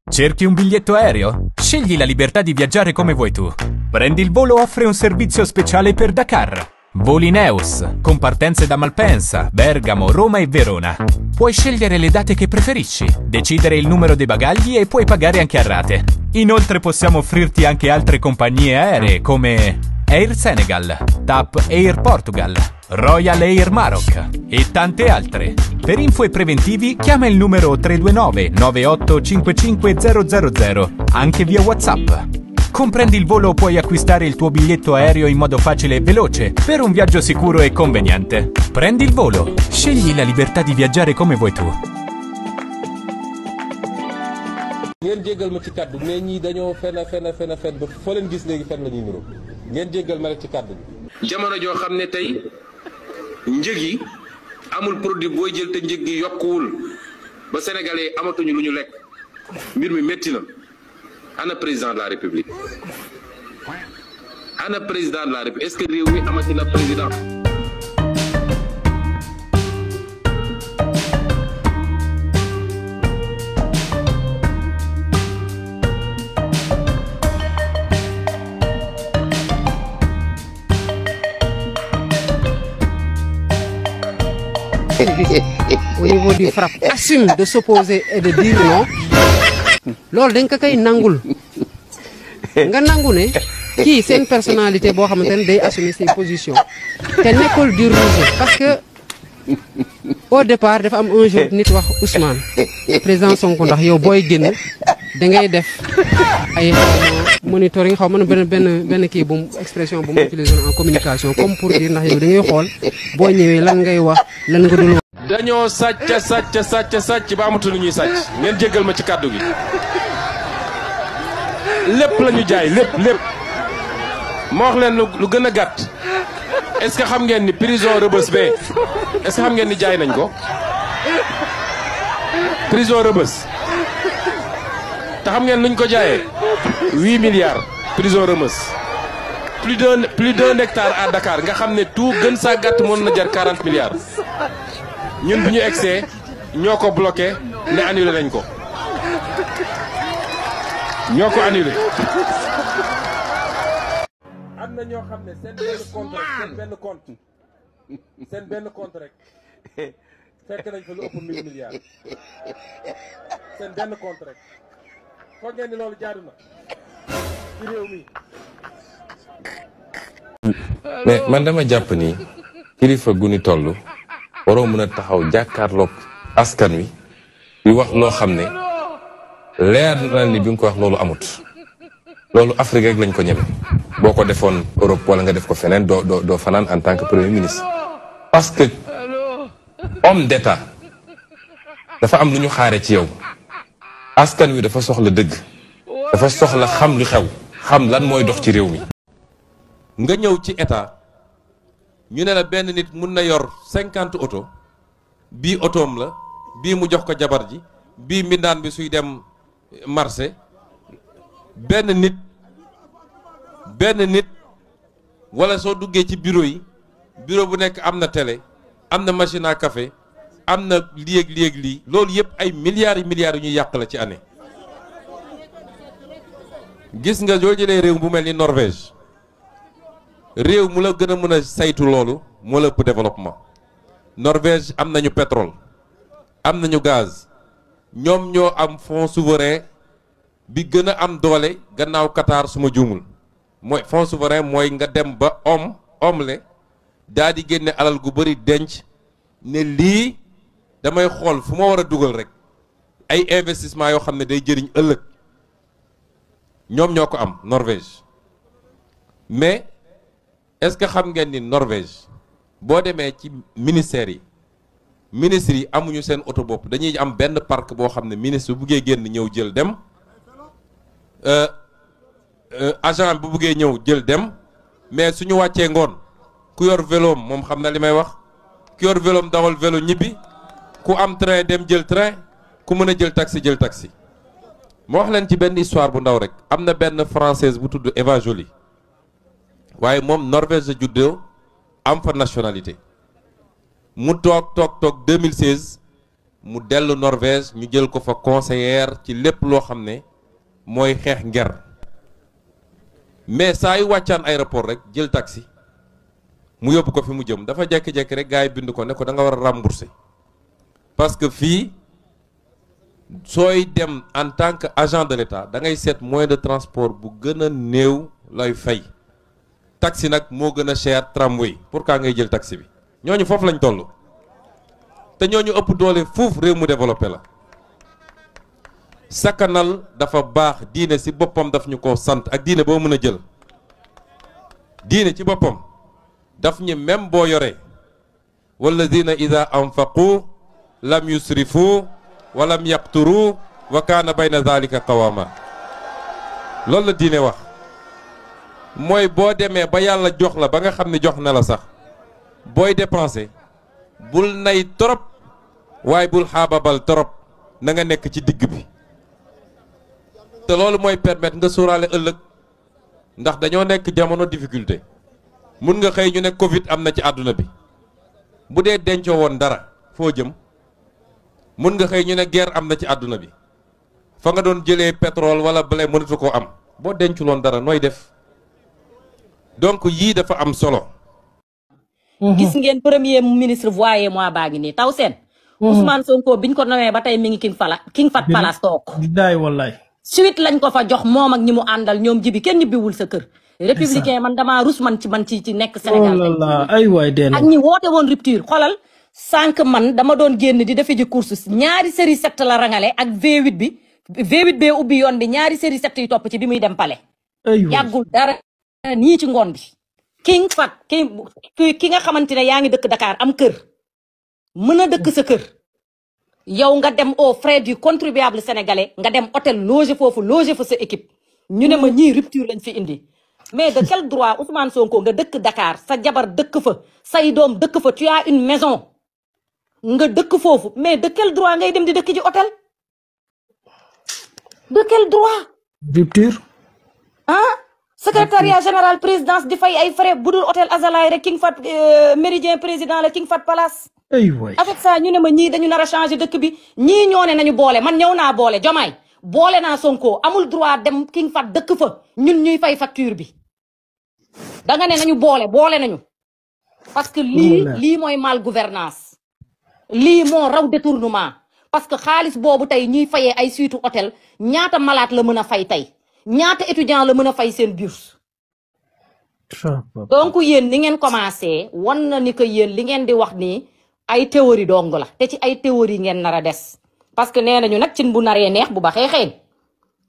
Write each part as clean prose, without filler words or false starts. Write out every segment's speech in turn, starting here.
Cerchi un biglietto aereo? Scegli la libertà di viaggiare come vuoi tu. Prendi il Volo offre un servizio speciale per Dakar. Voli Neus, con partenze da Malpensa, Bergamo, Roma e Verona. Puoi scegliere le date che preferisci, decidere il numero dei bagagli e puoi pagare anche a rate. Inoltre possiamo offrirti anche altre compagnie aeree come Air Senegal, TAP Air Portugal, Royal Air Maroc e tante altre. Per info e preventivi chiama il numero 329 9855 000, anche via WhatsApp. Comprendi il Volo, puoi acquistare il tuo biglietto aereo in modo facile e veloce per un viaggio sicuro e conveniente. Prendi il Volo, scegli la libertà di viaggiare come vuoi tu. ngeen jéggal ma ci kaddu mais ñii dañoo fen ba foo leen gis léegi fen la ñuy nuru ngeen jéggal ma rek ci kaddu bi. jamono joo xam ne tey njëg yi amul produit booy jël te njëg gi yokkuwul ba sénégalais amatuñu lu ñu lekk mbir mi métti na ana président de la république ana président de la république est-ce que réew mi amati na président. Au niveau du FRAPP assume de s'opposer et de dire non loolu dañ ko koy nangul nga nangu ne kii seen personnalité boo xamante ne day assumer ses positions te nekkul du rouge parce que au départ dafa am un jour nit wax Ousmane président Sonko ndax yow booy génn da ngay def ay monitoring xaw ma benn kii bu expression bu mu utiliser en communication comme pour dire ndax yow da ngay xool boo ñëwee lan ngay wax lan nga dul wax. dañoo sàcc ba amatu lu ñuy sàcc ngeen jéggal ma ci kàddu gi lépp la ñu jaay lépp ma wax leen lu gën a gàtt est-ce que xam ngeen ni prison Rebeuss bee est-ce que xam ngeen ni jaay nañ ko prison Rebeuss te xam ngeen nuñ ko jaayee 8 milliards prison Rebeuss plus d'un hectare à Dakar nga xam ne tout gën saa gàtt mën na jar 40 milliards ñun bu ñu egsee ñoo ko bloqué ne annulé nañ ko ñoo ko annulé. am na ñoo xam ne seen benn compte rek fekk nañ fa lu ëpp 1000 milliards seen benn compte rek foog ngeen ni loolu jaadu na ci réew mi. mais man dama jàpp ni kilifa gu ni toll waroo mën a taxaw jàkkaarloog askan wi di wax loo xam ne leer na ni bi nga ko wax loolu amut loolu Afrique rek lañ ko ñeme boo ko defoon Europe wala nga def ko feneen doo fanaan en tant que premier ministre parce que homme d'état dafa am lu ñu xaare ci yow askan wi dafa soxla dëgg dafa soxla xam lu xew xam lan mooy dox ci réew mi. nga ñëw ci état ñu ne la benn nit mun na yor 50 oto bii otoom la bii mu jox ko jabar ji bii mbindaan bi suy dem marché benn nit wala soo duggee ci bureau yi bureau bu nekk am na télé am na machine à café am na lii loolu yëpp ay milliards yu ñuy yàq la ci année. gis nga joo jëlee réew bu mel ni Norvège réew mu la gën a mën a saytu loolu moo la ëpp développement. Norvège am nañu pétrole am nañu gaz ñoom ñoo am fonds souverain bi gën a am doole gannaaw Qatar suma juumul mooy fonds souverain mooy nga dem ba omle daa di génne alal gu bëri denc ne lii damay xool fu ma war a dugal rek ay investissement yoo xam ne day jëriñ ëllëg ñoom ñoo ko am Norvège. mais est-ce que xam ngeen ni Norvège boo demee ci ministères yi ministres yi amuñu seen oto bopp dañuy am benn parc boo xam ne ministre bu buggee génn ñëw jël dem agent bu buggee ñëw jël dem mais suñu wàccee ngoon ku yor vélo moom xam na li may wax ku yor vélo dawal vélo ñibbi ku am train dem jël train ku mën a jël taxi. ma wax leen ci benn histoire bu ndaw rek am na benn française bu tudd Eva Joly waaye moom Norvège la juddoo am fa nationalité mu toog 2016 mu dellu Norvège ñu jël ko fa conseillère ci lépp loo xam ne mooy xeex nger mais saa yu wàccaan aéroport rek jël taxi mu yóbbu ko fi mu jëm dafa jékki-jékki rek gars yi bind ko ne ko da nga war a rembourser parce que fii sooy dem en tant que agent de l'État da ngay seet moyen de transport bu gën a néew lay fay taxi nag moo gën a cher tramway pourquoi ngay jël taxi bi ñooñu foofu lañ toll te ñooñu ëpp doole fuuf réew mu développé la sakkanal dafa baax diine ci boppam daf ñu ko sant ak diine boo mën a jël diine ci boppam daf ñu même boo yoree walladina ida anfaqu lam yusrifu wa lam yaqturu wa kaana bayna dhalika qawama loolu la diine wax mooy boo demee ba yàlla jox la ba nga xam ne jox na la sax booy dépenser bul nay trop waaye bul xaababal trop na nga nekk ci digg bi te loolu mooy permettre nga sóoraale ëllëg ndax dañoo nekk jamono difficulté mun nga xëy ñu ne Covid am na ci àdduna bi bu dee dencoo woon dara foo jëm mun nga xëy ñu ne guerre am na ci àdduna bi fa nga doon jëlee pétrole wala blé mënatu koo am boo denculoon dara nooy def donc yii dafa am solo. gis ngeen premier ministre voyé moi baa ngi nii taw seen. Ousmane Sonko biñ ko nawee ba tey mi ngi King Fahd Palace toog. bidaay wallaay. suite lañ ko fa jox moom ak ñi mu àndal ñoom jibi kenn ñibbiwul sa kër. républicain man damaa rus man ci nekk Sénégal. oh là ay waay dee ak ñi woote woon rupture xolal sànq man dama doon génn di defe ji course ñaari série 7 la rangale ak V8 bi V8 bee ubbi yoon bi ñaari série 7 yi topp ci bi muy dem pale yàggul dara nii ci ngoon bi King Fahd ki nga xamante ne yaa ngi dëkk Dakar am kër mën a dëkk sa kër yow nga dem aux frais du contribuable sénégalais nga dem hôtel loger foofu loger fa sa équipe ñu ne ma ñii rupture lañ fi indi mais de quel droit Ousmane Sonko nga dëkk Dakar sa jabar dëkk fa say doom dëkk fa tu as une maison nga dëkk foofu mais de quel droit ngay dem di dëkk ji hôtel de quel droit rupture secrétariat général présidence di fay ay frais budul hôtel Azalaï rek King Fahd Méridien président la King Fahd Palace ay waay avec ça ñu ne ma ñii dañu nar a changer dëkk bi ñii ñoo ne nañu boole man ñëw naa boole Jomaay boole naa Sonko amul droit dem King Fahd dëkk fa ñun ñuy fay facture bi da nga ne nañu boole nañu parce que lii mooy mal gouvernance lii moo raw détournement parce que xaalis boobu tey ñuy fayee ay suite hôtel ñaata malade la mën a fay tey ñaata étudiant la mën a fay seen bourse donc yéen ni ngeen commencé wan na ni que yéen li ngeen di wax nii ay théorie dong la te ci ay théorie ngeen nar a des parce que nee nañu nag cin bu naree neex bu baxee xeen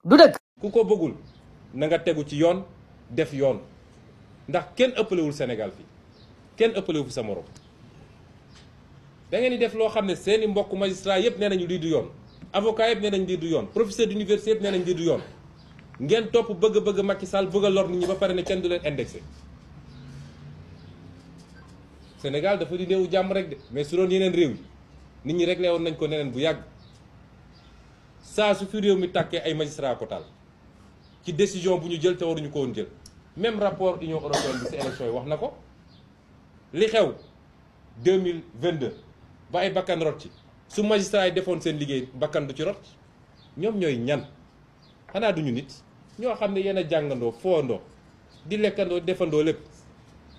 du dëgg ku ko bëggul na nga tegu ci yoon def yoon ndax kenn ëppalewul Sénégal fii kenn ëppalewu fi sa morom da ngeen di def loo xam ne seeni mbokk magistrat yëpp nee nañu lii du yoon avocat yëpp nee nañu lii du yoon professeur d'université yëpp nee nañu lii du yoon ngeen topp bëgg Macky Sall bëgg a lor nit ñi ba pare ne kenn du leen indexé Sénégal dafa di néewu jàmm rek de mais su doon yeneen réew yi nit ñi réglé woon nañ ko neneen bu yàgg saa su fi réew mi tàkkee ay magistrat ko taal ci décision bu ñu jël te waruñu ko woon jël même rapport Union européenne bi ci élection yi wax na ko li xew 2022 ba ay bakkan rot ci su magistrat yi defoon seen liggéey bakkan du ci rot ñoom ñooy ñan xanaa duñu nit ñoo xam ne yéen a jàngandoo foondoo di lekkandoo defandoo lépp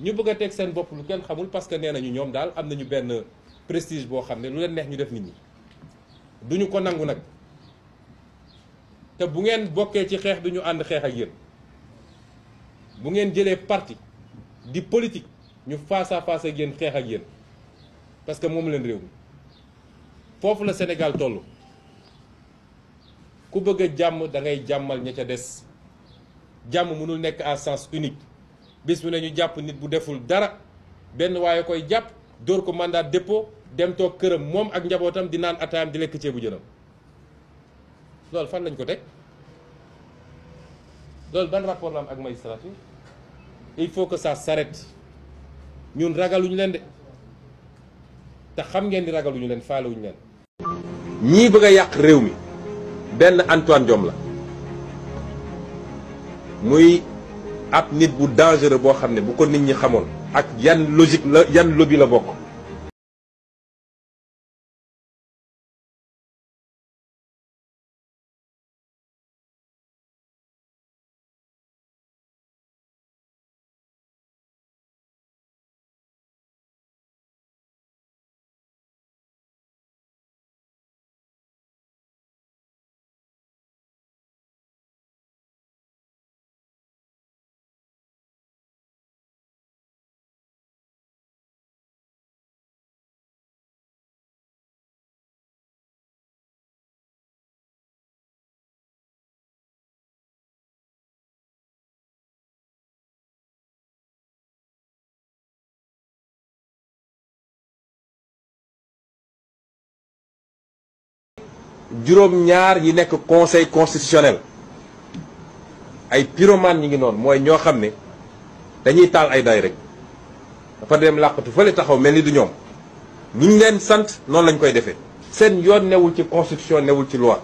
ñu bëgg a teg seen bopp lu kenn xamul parce que nee nañu ñoom daal am nañu benn prestige boo xam ne lu leen neex ñu def nit ñi duñu ko nangu nag te bu ngeen bokkee ci xeex bi ñu ànd xeex ak yéen bu ngeen jëlee parti di politique ñu face à face ak yéen xeex ak yéen parce que moom leen réew mi foofu la Sénégal toll ku bëgg a jàmm da ngay jàmmal ña ca des jàmm mënul nekk à sens unique bis mu ne ñu jàpp nit bu deful dara benn waaye koy jàpp dóor ko mandat dépôt dem toog këram moom ak njabootam di naan ataayam di lekk ceebu jënam loolu fan lañ ko teg loolu ban rapport la am ak magistrature il faut que ça s'arrête ñun ragaluñu leen de te xam ngeen di ragaluñu leen faalewuñu leen. ñii bëgg a yàq réew mi benn Antoine Diome la muy ab nit bu dangereux boo xam ne bu ko nit ñi xamoon ak yan logique la yan lobby la bokk juróom-ñaar yi nekk conseil constitutionnel ay pyromane ñi ngi noonu mooy ñoo xam ne dañuy taal ay day rek dafa dem làqatu fële taxaw mel ni du ñoom lu ñu leen sant noonu lañ koy defee seen yoon newul ci constitution newul ci loi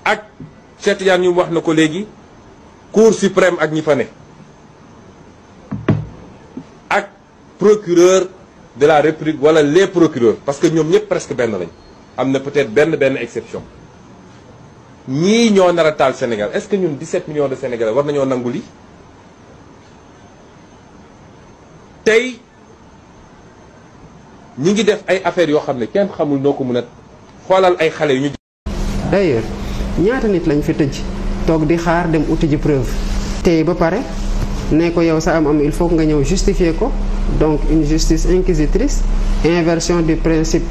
ak Cheikh Tidiane ñu wax na ko léegi cour suprême ak ñi fa ne ak procureur de la république wala les procureurs parce que ñoom ñëpp presque benn lañ am na peut-être benn exception ñii ñoo nar a taal Sénégal est-ce que ñun 17 millions de Sénégalais war nañoo nangu li tey ñi ngi def ay affaires yoo xam ne kenn xamul noo ko mën a xoolal ay xale yu ñu. d'ailleurs ñaata nit lañ fi tëj toog di xaar dem uti ji preuve tey ba pare ne ko yow sa am il faut nga ñëw justifier ko donc une justice inquisitrice inversion du principe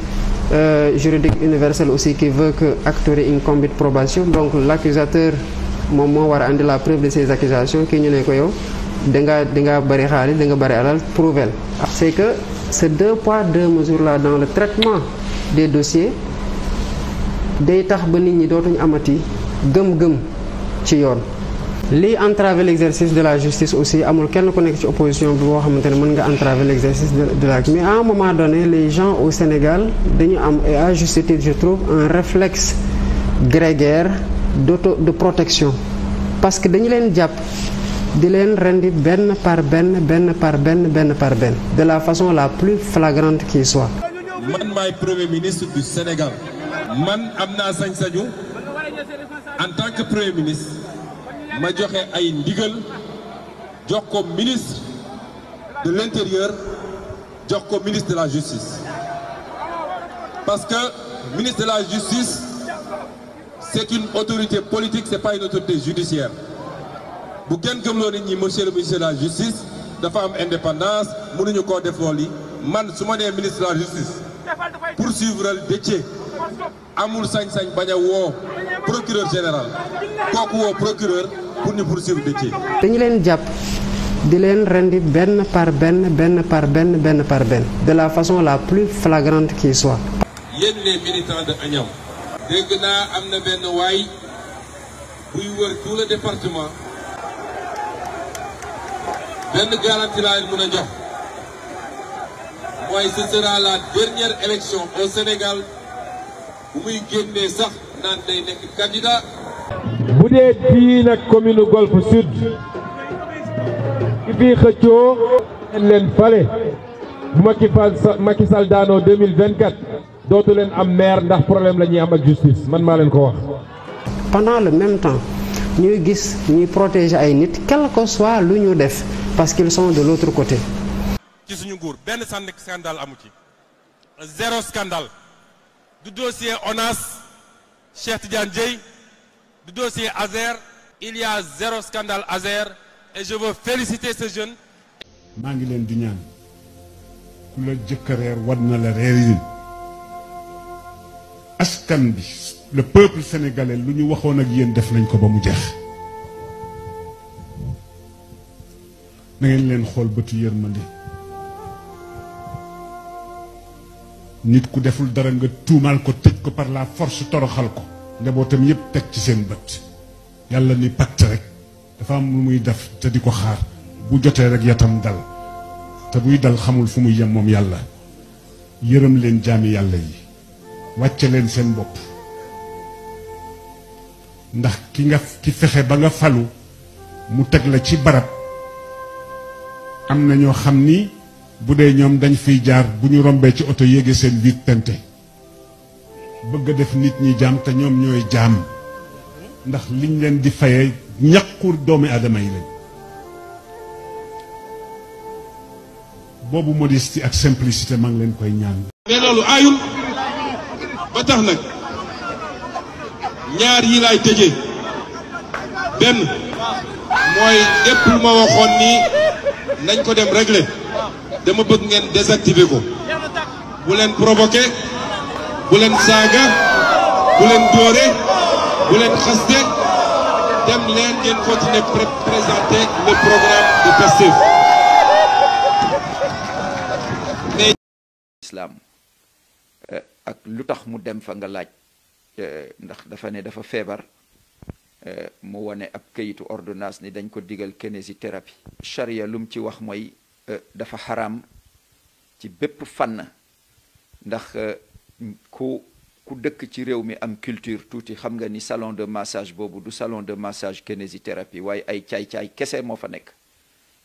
juridique universel aussi qui veut que acte incombe probation donc l'accusateur moom moo war a andi la preuve de ces accusations kii ñu ne ko yow da nga bëri xaalis da nga bëri alal prouvel c'est que ces 2 poids 2 mesures là dans le traitement des dossiers day tax ba nit ñi dootuñu amati gëm-gëm ci yoon lii entraver l'exercice de la justice aussi amul kenn ku nekk ci opposition bi boo xamante ne mën nga entraver l'exercice de la mais à un moment donné les gens au Sénégal dañu am et à juste titre je trouve un réflexe grégaire de protection parce que dañu leen jàpp di leen rendi benn par benn de la façon la plus flagrante qui soit. man maay premier ministre du Sénégal man am naa sañ-sañu en tant que premier ministre ma joxe ay ndigal jox ko ministre de l'intérieur jox ko ministre de la justice parce que ministre de la justice c'est une autorité politique c'est pas une autorité judiciaire bu kenn gëmloo nit ñi monsieur le ministre de la justice dafa am indépendance mënuñu koo def loolu yi man su ma nee ministre de la justice poursuivre Déthié amul sañ-sañ bañ a woo procureur général kooku woo procureur pour ñu poursuivre Déthié. dañu leen jàpp di leen rendi benn par benn de la façon la plus flagrante qui soit. yéen les militants de Agnam. dégg naa am na benn waay buy wër tout le département benn garantie laa leen mën a jox mooy ce sera la dernière élection au Sénégal bu muy génnee sax naan day nekk candidat. bu dee fii nag commune Golf Sud ki fii xëccoo leen fale bu Macky Sall daanoo 2024 dootu leen am maire ndax problème la ñuy am ak justice man maa leen ko wax. pendant le même temps ñuy gis ñuy protéger ay nit quel que soit lu ñu def parce qu'ils sont de l'autre côté. ci suñu nguur benn scandale amu ci zéro scandale du dossier ONAS Cheikh Tidiane Dièye du dossier Azer il y a zéro scandale Azer et je veux féliciter ce jeune. maa ngi leen di ñaan ku la jëkk reer war na la reerin askan bi le peuple sénégalais lu ñu waxoon ak yéen def nañ ko ba mu jeex na ngeen leen xool bëtu yërmande nit ku deful dara nga tuumaal ko tëj ko par la force toroxal ko njabootam yépp teg ci seen bët yàlla ni pacte rek dafa am lu muy def te di ko xaar bu jotee rek yatam dal te buy dal xamul fu muy yem moom yàlla yërëm leen jaami yàlla yi wàcce leen seen bopp ndax ki fexe ba nga falu mu teg la ci barab am na ñoo xam ni bu dee ñoom dañ fiy jaar bu ñu rombee ci oto yéege seen biir tente bëgg a def nit ñi jaam te ñoom ñooy jaam ndax liñ leen di fayee ñaqur doomi aadama yi lañ boobu modestie ak simplicité maa ngi leen koy ñaan. mais loolu aayul ba tax nag ñaar yi laay tëjee benn mooy lépp lu ma waxoon ni nañ ko dem régler dama bëgg ngeen désactiver ko bu leen provoquer bu leen saaga bu leen dóore bu leen xaste dem leen ngeen continuer présenter le programme de Pastef. islam ak lu tax mu dem fa nga laaj ndax dafa ne dafa feebar mu wane ab kayitu ordonnance ni dañ ko digal kinésithérapie. charia lu mu ci wax mooy dafa xaraam ci bépp fànn ndax ku dëkk ci réew mi am culture tuuti xam nga ni salon de massage boobu du salon de massage kinésithérapie waaye ay caay-caay kese moo fa nekk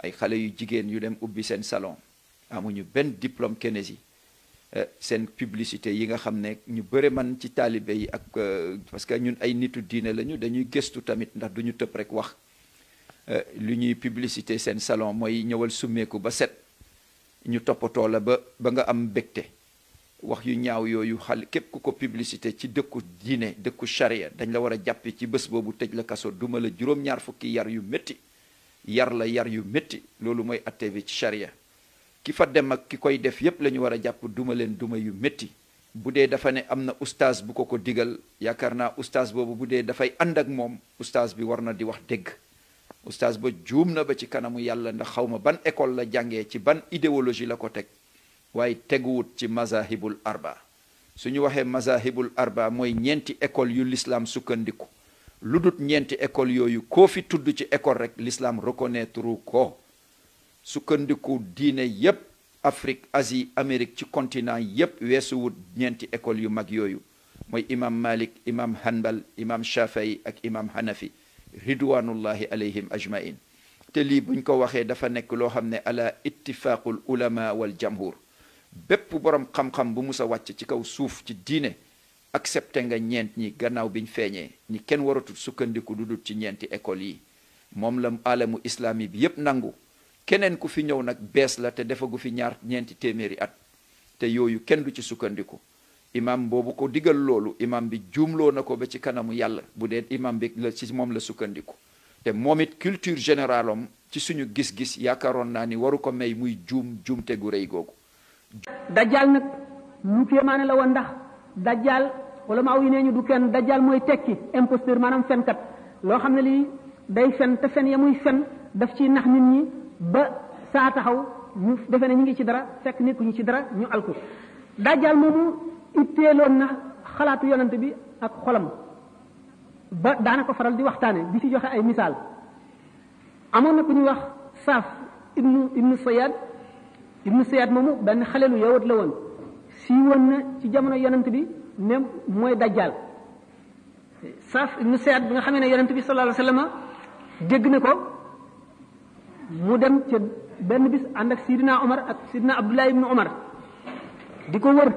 ay xale yu jigéen yu dem ubbi seen salon amuñu benn diplôme kinési seen publicité yi nga xam ne ñu bëre man ci taalibe yi ak parce que ñun ay nitu diine lañu dañuy gëstu tamit ndax duñu tëb rek wax lu ñuy publicité seen salon mooy ñëwal summeeku ba set ñu toppatoo la ba nga am mbégte wax yu ñaaw yooyu xale képp ku ko publicité ci dëkku diine dëkku charia dañ la war a jàppe ci bés boobu tëj la kaso duma la juróom-ñaar fukki yar yu métti yar yu métti loolu mooy atte bi ci charia ki fa dem ak ki koy def yépp la ñu war a jàpp duma leen duma yu métti bu dee dafa ne am na oustaz bu ko digal yaakaar naa oustaz boobu bu dee dafay ànd ak moom oustaz bi war na di wax dëgg oustaz ba juum na ba ci kanamu yàlla ndax xawma ban école la jàngee ci ban idéologie la ko teg waaye teguwut ci mazahibul arba suñu waxee mazahibul arba mooy ñeenti école yu l'islam sukkandiku lu dut ñeenti école yooyu koo fi tudd ci école rek l'islam reconnaître ko sukkandiku diine yépp Afrique Asie Amérique ci continent yépp weesuwut ñeenti école yu mag yooyu mooy imam Malik imam Hanbal imam Shafii ak imam Hanafi ridwanullahi alayhim ajmain te lii buñ ko waxee dafa nekk loo xam ne ala ittifaqul ulama wal jamhur bépp borom xam-xam bu musa wàcc ci kaw suuf ci diine accepté nga ñeent ñi gannaaw biñ feeñee ni kenn waratul sukkandiku du dul ci ñeenti école yi moom la alamu islami bi yépp nangu keneen ku fi ñëw nag bees la te defagu fi ñeenti téeméeri at te yooyu kenn du ci sukkandiku imam boobu ko digal loolu imam bi juumloo na ko ba ci kanamu yàlla bu dee imam bi la ci moom la sukkandiku te moom it culture générale am ci suñu gis-gis yaakaaroon naa ni waru ko may muy juumte gu rëy googu. dajjal nag lu kéemaane la woon ndax dajjal wala maaw yi nee ñu du kenn dajjal mooy tekki imposteur maanaam fenkat loo xam ne lii day fen te fen ya muy fen daf ciy nax nit ñi ba saa taxaw ñu defe ne ñu ngi ci dara fekk nekkuñu ci dara ñu alku dajjal moomu itteeloon na xalaatu yonante bi ak xolam ba daana ko faral di waxtaane di ci joxe ay misaal amoon na ku ñuy wax saaf ibnu sayad moomu benn xalelu yawut la woon si woon na ci jamono yonante bi ne mooy dajjal saaf ibnu sayad bi nga xamee ne yonante bi sallallahu alayhi wasallam dégg na ko mu dem ca benn bis ànd ak sidina Omar ak sidina Abdullah ibnu Omar di ko wër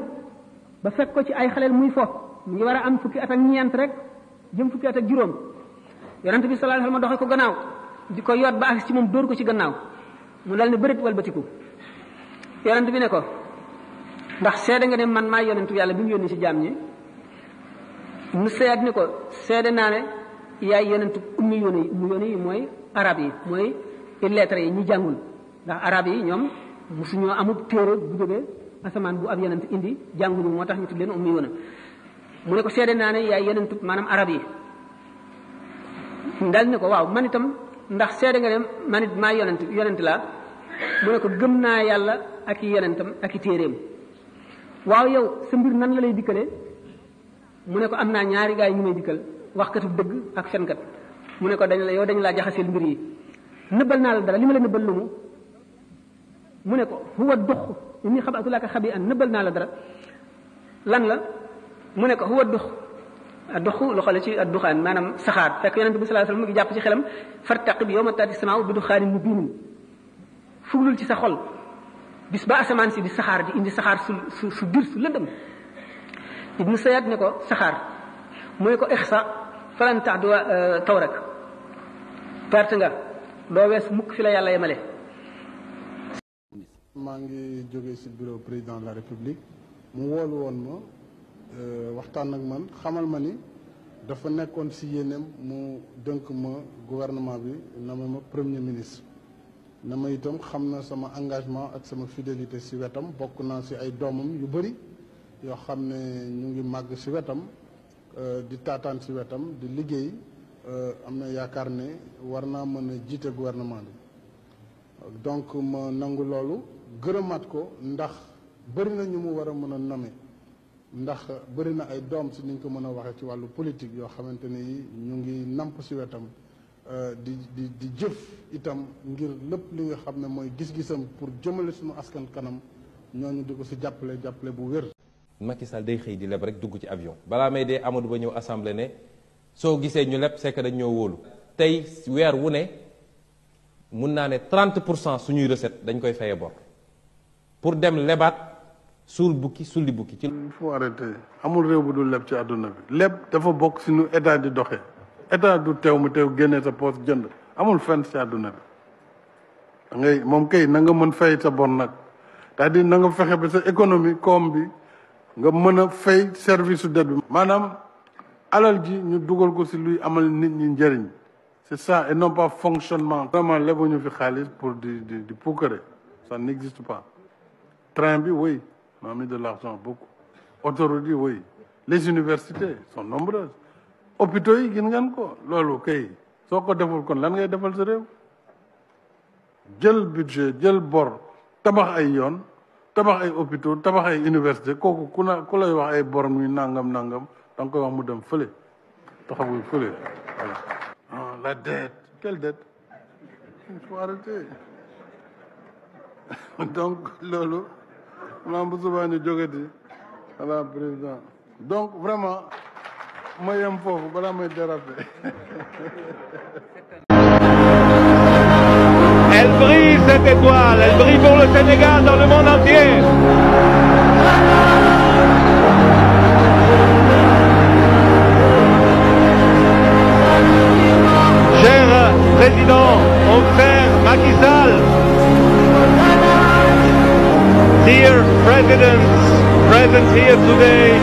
ba fekk ko ci ay xaleel muy fo mu ngi war a am fukki at ak ñeent rek jëm fukki at ak juróom yonent bi sallallahu alayhi wasallam doxe ko gannaaw di ko yoot ba agsi ci moom dóor ko ci gannaaw mu dal ne bërit walbatiku yonent bi ne ko ndax seede nga ne man maa yonentu yàlla bi mu yónni ci jaam ñi mu seet ni ko seede naa ne yaay yonentu ummi yoone yi mooy arab yi mooy illettré yi ñi jàngul ndax arab yi ñoom musuñoo amub téere bu jógee asamaan bu ab yonent indi jànguñu moo tax ñu tudd leen ummi yoona mu ne ko seede naa ne yaay yonentu maanaam arab yi dal ne ko waaw man itam ndax seede nga ne man it maa yonent laa mu ne ko gëm naa yàlla ak i yonentam ak i téeréem waaw yow sa mbir nan la lay dikkale mu ne ko am naa ñaari gaay ñu may dikkal waxkatu dëgg ak fenkat mu ne ko dañ laa jaxaseel mbir yi nëbbal naa la dara li ma la nëbbal lu mu ne ko huwa dux inni xabaatu laka xabi an nëbbal naa la dara lan la mu ne ko huwa dux doxu loxo la ci adduxaan maanaam saxaar fekk yonente bi sallallahu alayhi wasallam mu ngi jàpp ci xelam fartaqib yawma taati samaa'u bi duxaanin mubiinin fuglul ci sa xol bis ba asamaan si di saxaar di indi saxaar su bir su lëndëm ibnu sayad ne ko saxaar mu ne ko ixsa falan taxdu tawrak perte nga doo wees mukk fi la yàlla yemale. maa ngi jóge ci bureau président de la république mu woolu woon ma waxtaan ak man xamal ma ni dafa nekkoon ci yéeneem mu dënk ma gouvernement bi na ma premier ministre na ma itam xam na sama engagement ak sama fidélité ci wetam bokk naa ci ay doomam yu bari yoo xam ne ñu ngi màgg ci wetam di taataan ci wetam di liggéey am na yaakaar ne war naa mën a jiite gouvernement bi donc ma nangu loolu gërëmaat ko ndax bari na ñu mu war a mën a nommer ndax bëri na ay doom si niñ ko mën a waxee ci wàllu politique yoo xamante ne yi ñu ngi namp si wetam di jëf itam ngir lépp li nga xam ne mooy gis-gisam pour jëmale suñu askan kanam ñooñu di ko si jàppale bu wér. Macky Sall day xëy di leb rek dugg ci avion balaa may dee Amadou Ba ñëw assemblée ne soo gisee ñu leb c'est que dañ ñoo wóolu tey weer wu ne mun naa ne 30% suñuy recette dañ koy faye bor pour dem lebaat suul bukki sulli bukki ci. il faut arrêter amul réew bu dul leb ci àdduna bi leb dafa bokk si nu état di doxee état du teew mu teew génnee sa poche jënd amul fenn si àdduna bi da ngay moom kay na nga mën fay sa bon nag c'est-à-dire na nga fexe ba sa économie koom bi nga mën a fay service su dette bi maanaam alal ji ñu dugal ko si luy amal nit ñi njëriñ c'est ça et non pas fonctionnement. Vraiment lebuñu fi xaalis pour di puukare ça n'existe pas. Train bi oui on a mis de l'argent beaucoup autoroute yi oui les universités sont nombreuses hôpitaux yi gis ngeen ko loolu kay soo ko deful kon lan ngay defal sa réew jël budget jël bor tabax ay yoon tabax ay hôpitaux tabax ay université kooku ku lay wax ay bor muy nangam da nga koy wax mu dem fële taxawul fële voilà. La dette quelle dette il faut arrêter donc loolu maanaam bu subaa ñu jógati voilà président donc vraiment ma yem foofu balaa may déraper. Elle brille cette étoile, elle brille pour le Sénégal dans le monde entier. Cher président, mon frère Macky Sall, dear presidents present here today,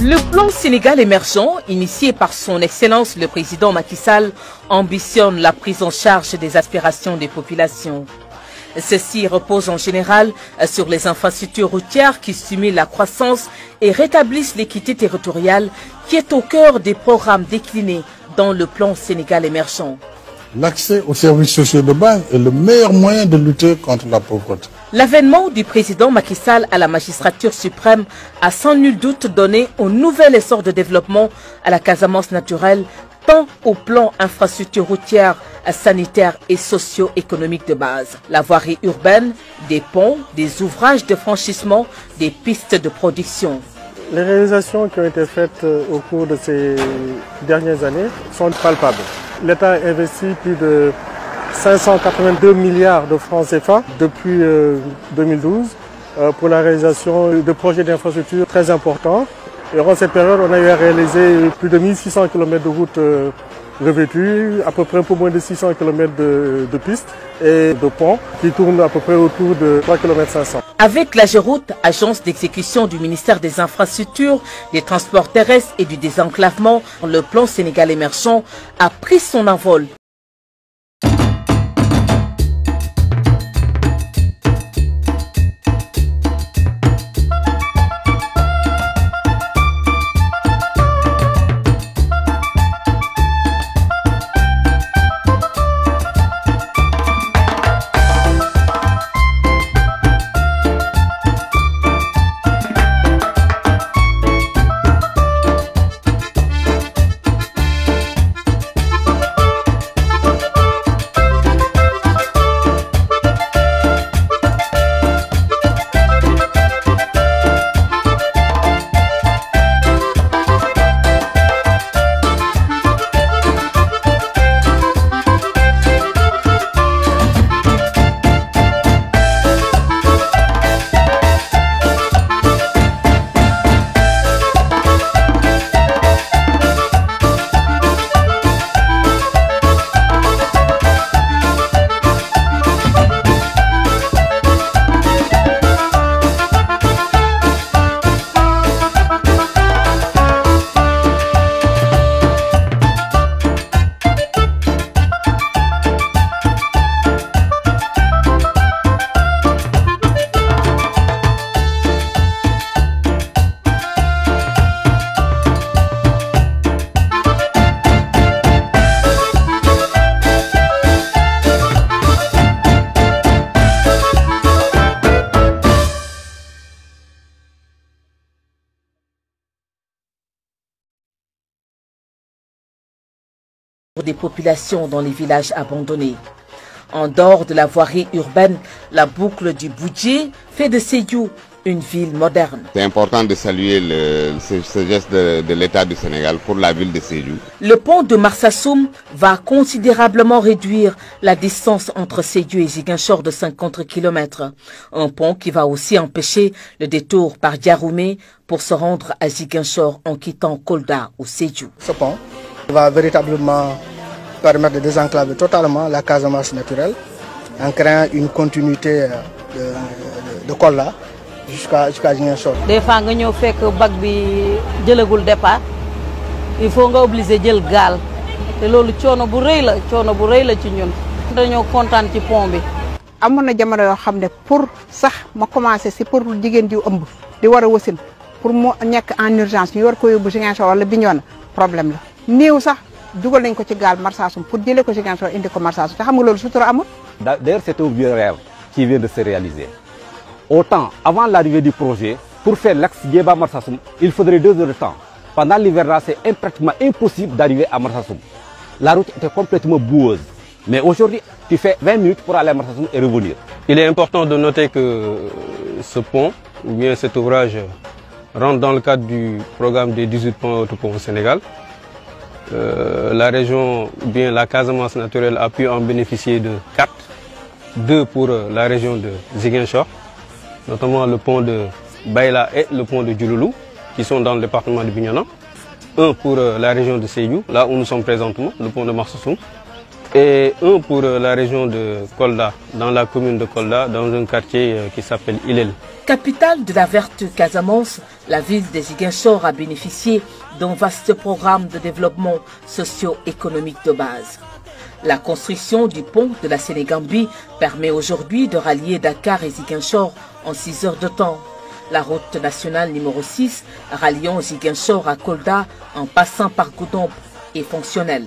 Le plan Sénégal émergent, initié par son Excellence le président Macky Sall, ambitionne la prise en charge des aspirations des populations. Ceci repose en général sur les infrastructures routières qui stimulent la croissance et rétablissent l'équité territoriale qui est au cœur des programmes déclinés dans le plan Sénégal émergent. L'accès aux services sociaux de base est le meilleur moyen de lutter contre la pauvreté. L'avènement du président Macky Sall à la magistrature suprême a sans nul doute donné un nouvel essor de développement à la Casamance naturelle, tant au plan infrastructure routière, sanitaire et socio-économique de base. La voirie urbaine, des ponts, des ouvrages de franchissement, des pistes de production. Les réalisations qui ont été faites au cours de ces dernières années sont palpables. L'État a investi plus de 582 milliards de francs CFA depuis 2012 pour la réalisation de projets d'infrastructures très importants. Durant cette période, on a eu à réaliser plus de 1600 km de routes revêtues, à peu près un peu moins de 600 km de pistes et de ponts qui tournent à peu près autour de 3,5 km. Avec l'AGEROUTE, agence d'exécution du ministère des Infrastructures, des Transports terrestres et du désenclavement, le plan Sénégal émergent a pris son envol. des populations dans les villages abandonnés. En dehors de la voirie urbaine, la boucle du Boudjé fait de Sédhiou une ville moderne. C'est important de saluer ce geste de l'État du Sénégal pour la ville de Sédhiou. Le pont de Marsassoum va considérablement réduire la distance entre Sédhiou et Ziguinchor de 50 km. Un pont qui va aussi empêcher le détour par Diaroumé pour se rendre à Ziguinchor en quittant Kolda ou Sédhiou. Ce pont va véritablement permettre de désenclaver totalement la Casamance naturelle en créant une continuité de Kolda jusqu'à Ziguinchor. Des fois nga ñëw fekk bac bi jëlagul départ il faut nga obligé jël gaal te loolu coono bu rëy la ci ñun dañoo kontaan ci pont bi. amoon na jamono yoo xam ne pour sax ma commencé si pour jigéen ji ëmb di war a wasin pour mu nekk en urgence ñu war ko yóbbu Ziguinchor wala Bignona problème la néew sax dugal nañ ko ci gaal Marsassoum pour jëlee ko Ziguinchor indi ko Marsassoum te xam nga loolu sutura amul. D'ailleurs, c'est un vieux rêve qui vient de se réaliser. Autant, avant l'arrivée du projet, pour faire l'axe Guéba-Marsassoum, il faudrait 2 heures de temps. Pendant l'hivernage, c'est pratiquement impossible d'arriver à Marsassoum. La route était complètement boueuse. Mais aujourd'hui, tu fais 20 minutes pour aller à Marsassoum et revenir. Il est important de noter que ce pont, ou bien cet ouvrage, rentre dans le cadre du programme des 18 ponts autoponts au Sénégal. La région, ou bien la Casamance naturelle, a pu en bénéficier de 4. 2 pour la région de Ziguinchor, notamment le pont de Baïla et le pont de Djouloulou, qui sont dans le département de Bignona. 1 pour la région de Sédhiou, là où nous sommes présentement, le pont de Marsassoum. Et 1 pour la région de Kolda, dans la commune de Kolda, dans un quartier qui s'appelle Ilel. Capitale de la verte Casamance, la ville de Ziguinchor a bénéficié d'un vaste programme de développement socio-économique de base. La construction du pont de la Sénégambie permet aujourd'hui de rallier Dakar et Ziguinchor en 6 heures de temps. La route nationale numéro 6, ralliant Ziguinchor à Kolda en passant par Goudomp, est fonctionnelle.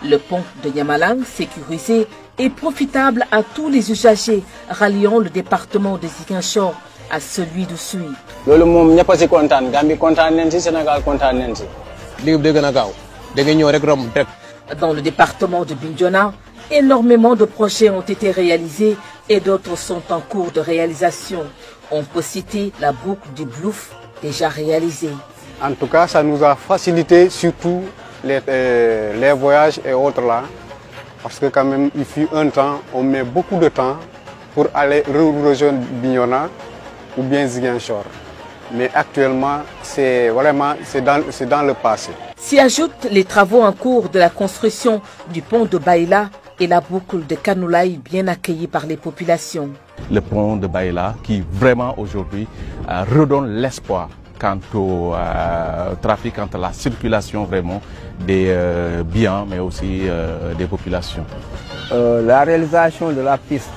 Le pont de Niamalang, sécurisé, est profitable à tous les usagers, ralliant le département de Ziguinchor à celui de Souy. loolu moom ñëpp a si kontaan Gambie kontaan nañ si Sénégal kontaan nañ si. liggéey bi da gën a gaaw da nga ñëw rek romb rek. Dans le département de Bignona, énormément de projets ont été réalisés et d'autres sont en cours de réalisation. On peut citer la boucle du Blouf déjà réalisée. En tout cas, ça nous a facilité surtout les voyages et autres là. Parce que quand même, il fut un temps, on met beaucoup de temps pour aller rejoindre Bignona ou bien Ziguinchor. Mais actuellement, c'est dans le passé. S'y ajoutent les travaux en cours de la construction du pont de Baïla et la boucle de Kanoulaï bien accueillie par les populations. Le pont de Baïla qui vraiment aujourd'hui redonne l'espoir quant au trafic, quant à la circulation vraiment des biens mais aussi des populations. La réalisation de la piste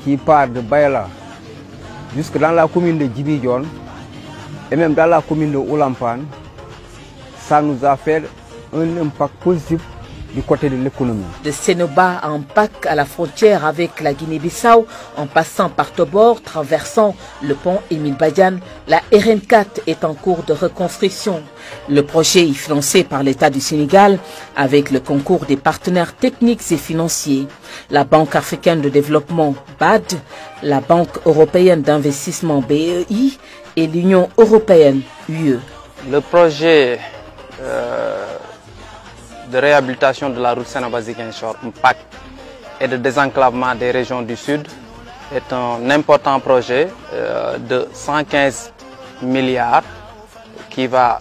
qui part de Baïla jusque dans la commune de Djibidione et même dans la commune de Oulampan, ça nous a fait un impact positif du côté de l'économie. De Sénoba à Ampac à la frontière avec la Guinée-Bissau, en passant par Tobor, traversant le pont Émile Badiane, la RN4 est en cours de reconstruction. Le projet est financé par l'État du Sénégal avec le concours des partenaires techniques et financiers. La Banque africaine de développement BAD, la Banque européenne d'investissement BEI et l'Union européenne UE. Le projet de réhabilitation de la route Sénégal-Ziguinchor MPAC et de désenclavement des régions du Sud est un important projet de 115 milliards qui va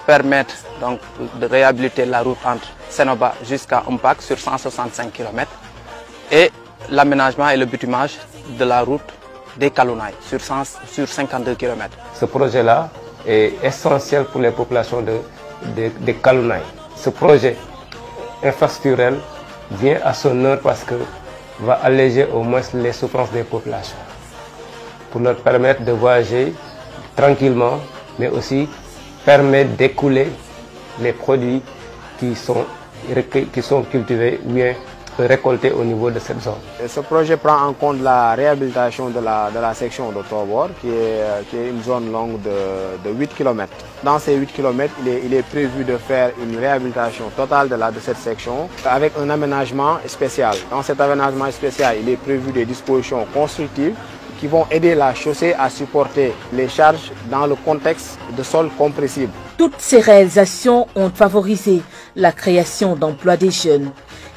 permettre donc, de réhabiliter la route entre Sénoba jusqu'à MPAC sur 165 km et l'aménagement et le bitumage de la route des Kalounaï sur 52 km. Ce projet-là est essentiel pour les populations de Kalounaï. Ce projet infrastructurel vient à son heure parce que va alléger au moins les souffrances des populations pour leur permettre de voyager tranquillement, mais aussi permettre d'écouler les produits qui sont cultivés ou bien récolter au niveau de cette zone. Et ce projet prend en compte la réhabilitation de la section de Tobor, qui est une zone longue de 8 km. Dans ces 8 km, il est prévu de faire une réhabilitation totale de cette section avec un aménagement spécial. Dans cet aménagement spécial, il est prévu des dispositions constructives qui vont aider la chaussée à supporter les charges dans le contexte de sol compressible. Toutes ces réalisations ont favorisé la création d'emplois des jeunes.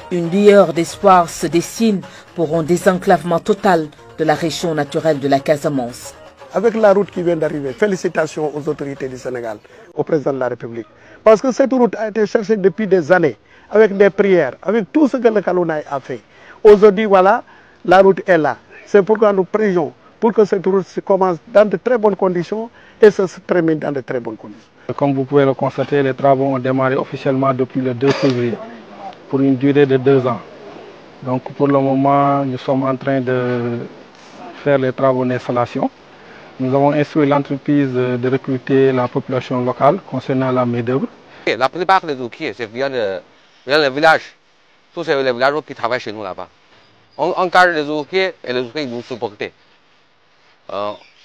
Une lueur d'espoir se dessine pour un désenclavement total de la région naturelle de la Casamance. Avec la route qui vient d'arriver, félicitations aux autorités du Sénégal, au président de la République. Parce que cette route a été cherchée depuis des années, avec des prières, avec tout ce que le Kalounaï a fait. Aujourd'hui, voilà, la route est là. C'est pourquoi nous prions pour que cette route se commence dans de très bonnes conditions et se termine dans de très bonnes conditions. Comme vous pouvez le constater, les travaux ont démarré officiellement depuis le 2 février pour une durée de 2 ans. Donc pour le moment, nous sommes en train de faire les travaux d'installation. Nous avons instruit l'entreprise de recruter la population locale concernant la main-d'œuvre. La plupart des ouvriers viennent le village. Tous les villageois qui travaillent chez nous là-bas. On garde les ouvriers et les ouvriers nous supportent.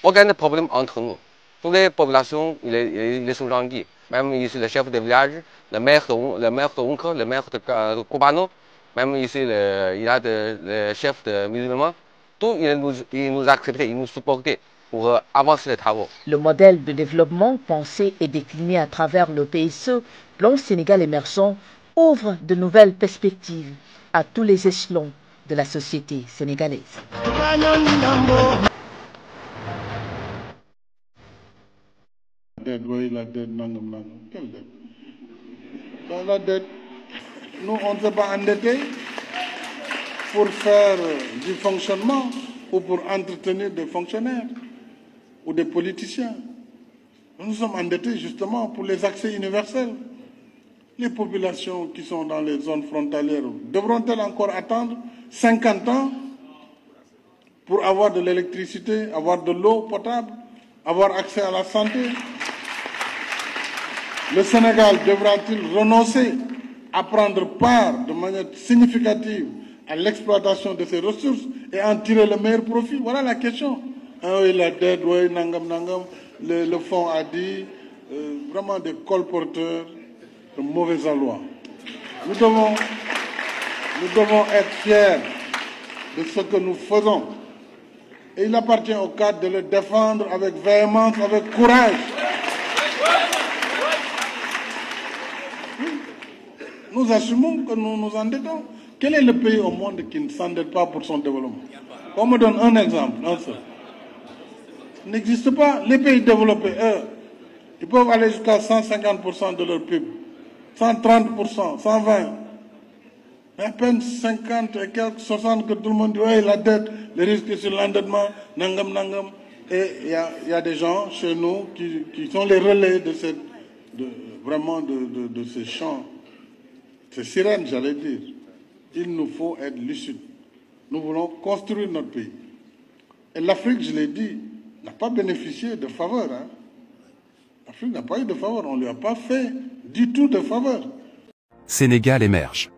Aucun problème entre nous. Toutes les populations, ils sont gentils. Même ici, le chef de village, le maire de Uncle, le maire de Cubano, même ici, il y a le chef de musulmans. Tous, ils nous acceptent, ils nous supportent pour avancer les travaux. Le modèle de développement pensé et décliné à travers le PSE, Plan Sénégal émergent, ouvre de nouvelles perspectives à tous les échelons de la société sénégalaise. La dette, nangam. Quelle dette? Dans la dette, nous, on ne s'est pas endetté pour faire du fonctionnement ou pour entretenir des fonctionnaires ou des politiciens. Nous sommes endettés justement pour les accès universels. Les populations qui sont dans les zones frontalières devront-elles encore attendre 50 ans pour avoir de l'électricité, avoir de l'eau potable, avoir accès à la santé? Le Sénégal devra-t-il renoncer à prendre part de manière significative à l'exploitation de ses ressources et en tirer le meilleur profit? Voilà la question. Ah oui, la dette, oui, nangam. Le fonds a dit, vraiment des colporteurs de mauvais aloi. Nous devons être fiers de ce que nous faisons. Et il appartient au cadre de le défendre avec véhémence, avec courage. Nous assumons que nous nous endettons. Quel est le pays au monde qui ne s'endette pas pour son développement? On me donne un exemple, un seul. Il n'existe pas. Les pays développés, eux, ils peuvent aller jusqu'à 150% de leur PIB, 130%, 120%. À peine 50 et quelques, 60 que tout le monde dit, ouais, la dette, le risque sur l'endettement, nangam. Et il y a des gens chez nous qui sont les relais de ces chants. C'est sirène, j'allais dire. Il nous faut être lucides. Nous voulons construire notre pays. Et l'Afrique, je l'ai dit, n'a pas bénéficié de faveur. Hein. L'Afrique n'a pas eu de faveur. On ne lui a pas fait du tout de faveur. Sénégal émerge.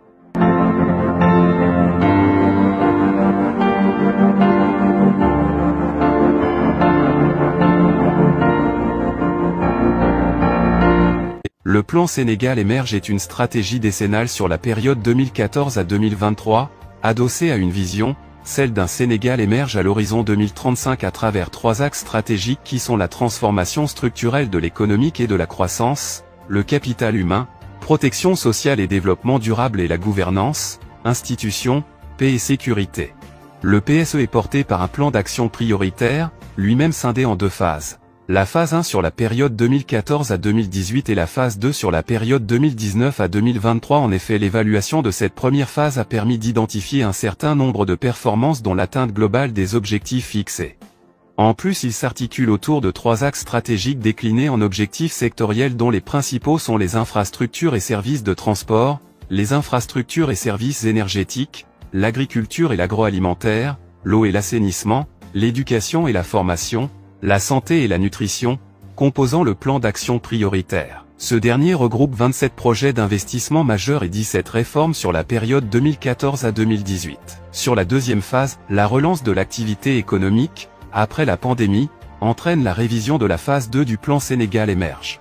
Le plan Sénégal émerge est une stratégie décennale sur la période 2014 à 2023, adossée à une vision, celle d'un Sénégal émerge à l'horizon 2035 à travers 3 axes stratégiques qui sont la transformation structurelle de l'économique et de la croissance, le capital humain, protection sociale et développement durable et la gouvernance, institutions, paix et sécurité. Le PSE est porté par un plan d'action prioritaire, lui-même scindé en 2 phases. La phase 1 sur la période 2014 à 2018 et la phase 2 sur la période 2019 à 2023. En effet, l'évaluation de cette première phase a permis d'identifier un certain nombre de performances dont l'atteinte globale des objectifs fixés. En plus, il s'articule autour de 3 axes stratégiques déclinés en objectifs sectoriels dont les principaux sont les infrastructures et services de transport, les infrastructures et services énergétiques, l'agriculture et l'agroalimentaire, l'eau et l'assainissement, l'éducation et la formation, la santé et la nutrition, composant le plan d'action prioritaire. Ce dernier regroupe 27 projets d'investissement majeurs et 17 réformes sur la période 2014 à 2018. Sur la deuxième phase, la relance de l'activité économique, après la pandémie, entraîne la révision de la phase 2 du plan Sénégal émerge.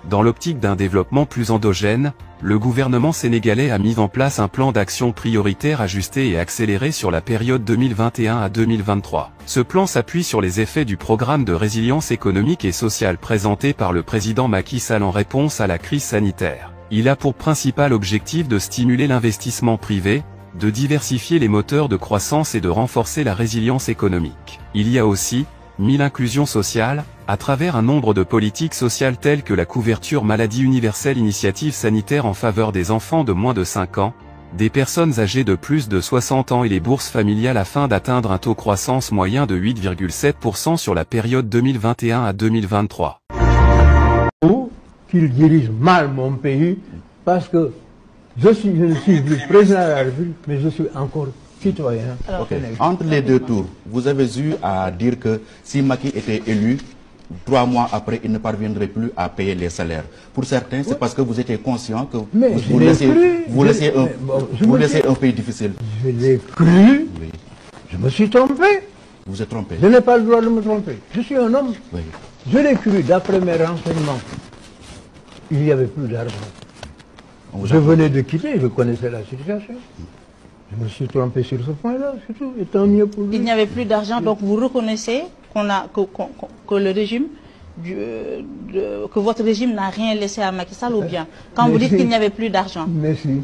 Dans l'optique d'un développement plus endogène, le gouvernement sénégalais a mis en place un plan d'action prioritaire ajusté et accéléré sur la période 2021 à 2023. Ce plan s'appuie sur les effets du programme de résilience économique et sociale présenté par le président Macky Sall en réponse à la crise sanitaire. Il a pour principal objectif de stimuler l'investissement privé, de diversifier les moteurs de croissance et de renforcer la résilience économique. Il y a aussi mis l'inclusion sociale, à travers un nombre de politiques sociales telles que la couverture maladie universelle, initiative sanitaire en faveur des enfants de moins de 5 ans, des personnes âgées de plus de 60 ans et les bourses familiales afin d'atteindre un taux de croissance moyen de 8,7% sur la période 2021 à 2023. Ou qu'il dirige mal mon pays parce que je ne suis plus président de la République, mais je suis encore citoyen. Okay. Entre les deux tours, vous avez eu à dire que si Macky était élu, 3 mois après, il ne parviendrait plus à payer les salaires. Pour certains, c'est parce que vous étiez conscient que vous laissez un pays difficile. Je l'ai cru, oui. Je me suis trompé. Vous êtes trompé. Je n'ai pas le droit de me tromper. Je suis un homme. Oui. Je l'ai cru, d'après mes renseignements. Il n'y avait plus d'argent. Je venais de quitter, je connaissais la situation. Je me suis trompé sur ce point-là, c'est tout. Et tant mieux pour lui. Il n'y avait plus d'argent, donc vous reconnaissez que le régime, que votre régime n'a rien laissé à Macky Sall, ou bien quand vous dites qu'il n'y avait plus d'argent. Merci.